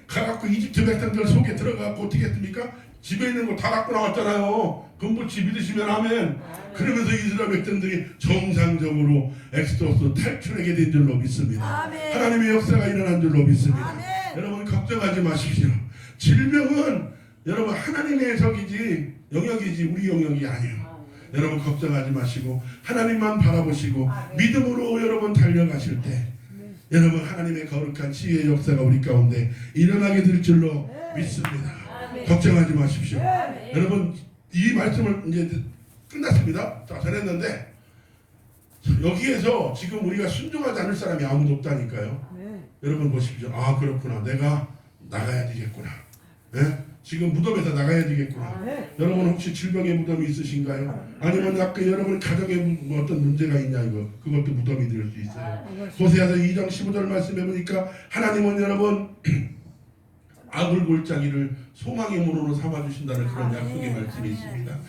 Speaker 1: 가갖고 이집트 백성들 속에 들어가고 어떻게 했습니까? 집에 있는 거 다 갖고 나왔잖아요. 금붙이 믿으시면 아멘. 그러면서 이스라엘 백성들이 정상적으로 엑소더스 탈출하게 된 줄로 믿습니다. 하나님의 역사가 일어난 줄로 믿습니다. 여러분 걱정하지 마십시오. 질병은 여러분 하나님의 적이지 영역이지 우리 영역이 아니에요. 여러분 걱정하지 마시고 하나님만 바라보시고 믿음으로 여러분 달려가실 때 여러분 하나님의 거룩한 지혜의 역사가 우리 가운데 일어나게 될 줄로 믿습니다. 걱정하지 마십시오. 여러분 이 말씀을 이제 끝났습니다. 자 잘했는데 여기에서 지금 우리가 순종하지 않을 사람이 아무도 없다니까요. 여러분 보십시오. 아 그렇구나. 내가 나가야 되겠구나. 지금 무덤에서 나가야 되겠구나. 여러분 혹시 질병의 무덤이 있으신가요? 아니면 아까 여러분 가정에 뭐 어떤 문제가 있냐 이거 그것도 무덤이 될 수 있어요. 호세아서 2장 15절 말씀해 보니까 하나님은 여러분 악을 골짜기를 소망의 문으로 삼아주신다는 그런 약속의 말씀이 있습니다.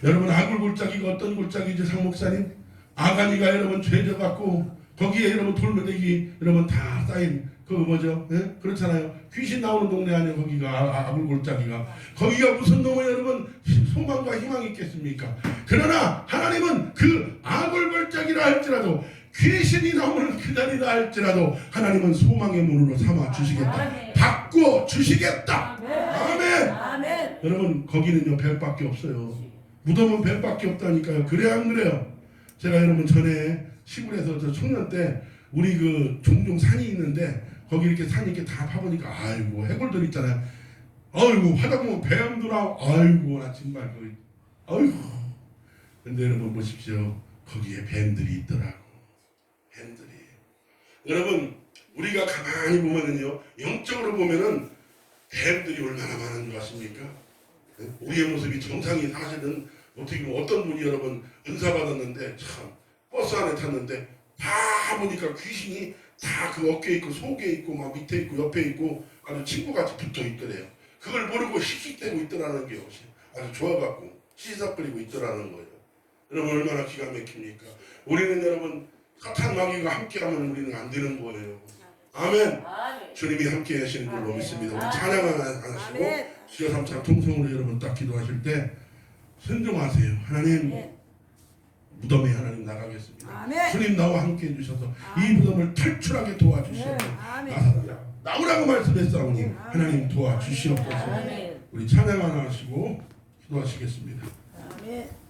Speaker 1: 여러분 악을 골짜기가 어떤 골짜기죠 상목사님? 아가니가 여러분 죄져갖고 거기에 여러분 돌무대기 여러분 다 쌓인 그거 뭐죠? 그렇잖아요. 귀신 나오는 동네 아니에요 거기가 악을 골짜기가. 거기가 무슨 놈의 여러분 소망과 희망이 있겠습니까? 그러나 하나님은 그 악을 골짜기라 할지라도 귀신이 나오는 그날이라 할지라도 하나님은 소망의 문으로 삼아 주시겠다. 바꿔 주시겠다. 아멘. 여러분 거기는요 뱀밖에 없어요. 무덤은 뱀밖에 없다니까요. 그래 안 그래요? 제가 여러분 전에 시골에서 저 청년 때 우리 그 종종 산이 있는데 거기 이렇게 산 이렇게 다 파보니까 아이고 해골들 있잖아요. 아이고 하다 보면 뱀도 나오고 아이고 나 정말 그 아이고. 근데 여러분 보십시오. 거기에 뱀들이 있더라고. 뱀들이. 여러분 우리가 가만히 보면은요 영적으로 보면은 뱀들이 얼마나 많은 줄 아십니까? 우리의 모습이 정상이 사실은 어떻게 보면 어떤 분이 여러분 은사 받았는데 참 버스 안에 탔는데 다 보니까 귀신이 다 그 어깨에 있고 속에 있고 막 밑에 있고 옆에 있고 아주 친구같이 붙어 있더래요. 그걸 모르고 씩씩대고 있더라는 게 아주 좋아갖고 시삭거리고 있더라는 거예요. 여러분 얼마나 기가 막힙니까? 우리는 여러분 사탄 마귀가 함께하면 우리는 안 되는 거예요. 아멘.
Speaker 2: 아멘.
Speaker 1: 주님이 함께 하시는 걸로
Speaker 3: 아멘.
Speaker 1: 믿습니다. 우리
Speaker 2: 아멘.
Speaker 1: 찬양 하나 하시고
Speaker 3: 아멘.
Speaker 1: 주여 삼창 통성으로 여러분 딱 기도하실 때 순종하세요. 하나님
Speaker 3: 아멘.
Speaker 1: 무덤에 하나님 나가겠습니다.
Speaker 3: 아멘.
Speaker 1: 주님 나와 함께 해주셔서 이
Speaker 3: 아멘.
Speaker 1: 무덤을 탈출하게 도와주시고
Speaker 3: 아멘.
Speaker 1: 나오라고 말씀했사오니
Speaker 3: 아멘.
Speaker 1: 하나님 도와주시옵소서.
Speaker 2: 아멘.
Speaker 1: 우리 찬양 하나 하시고 기도하시겠습니다.
Speaker 3: 아멘.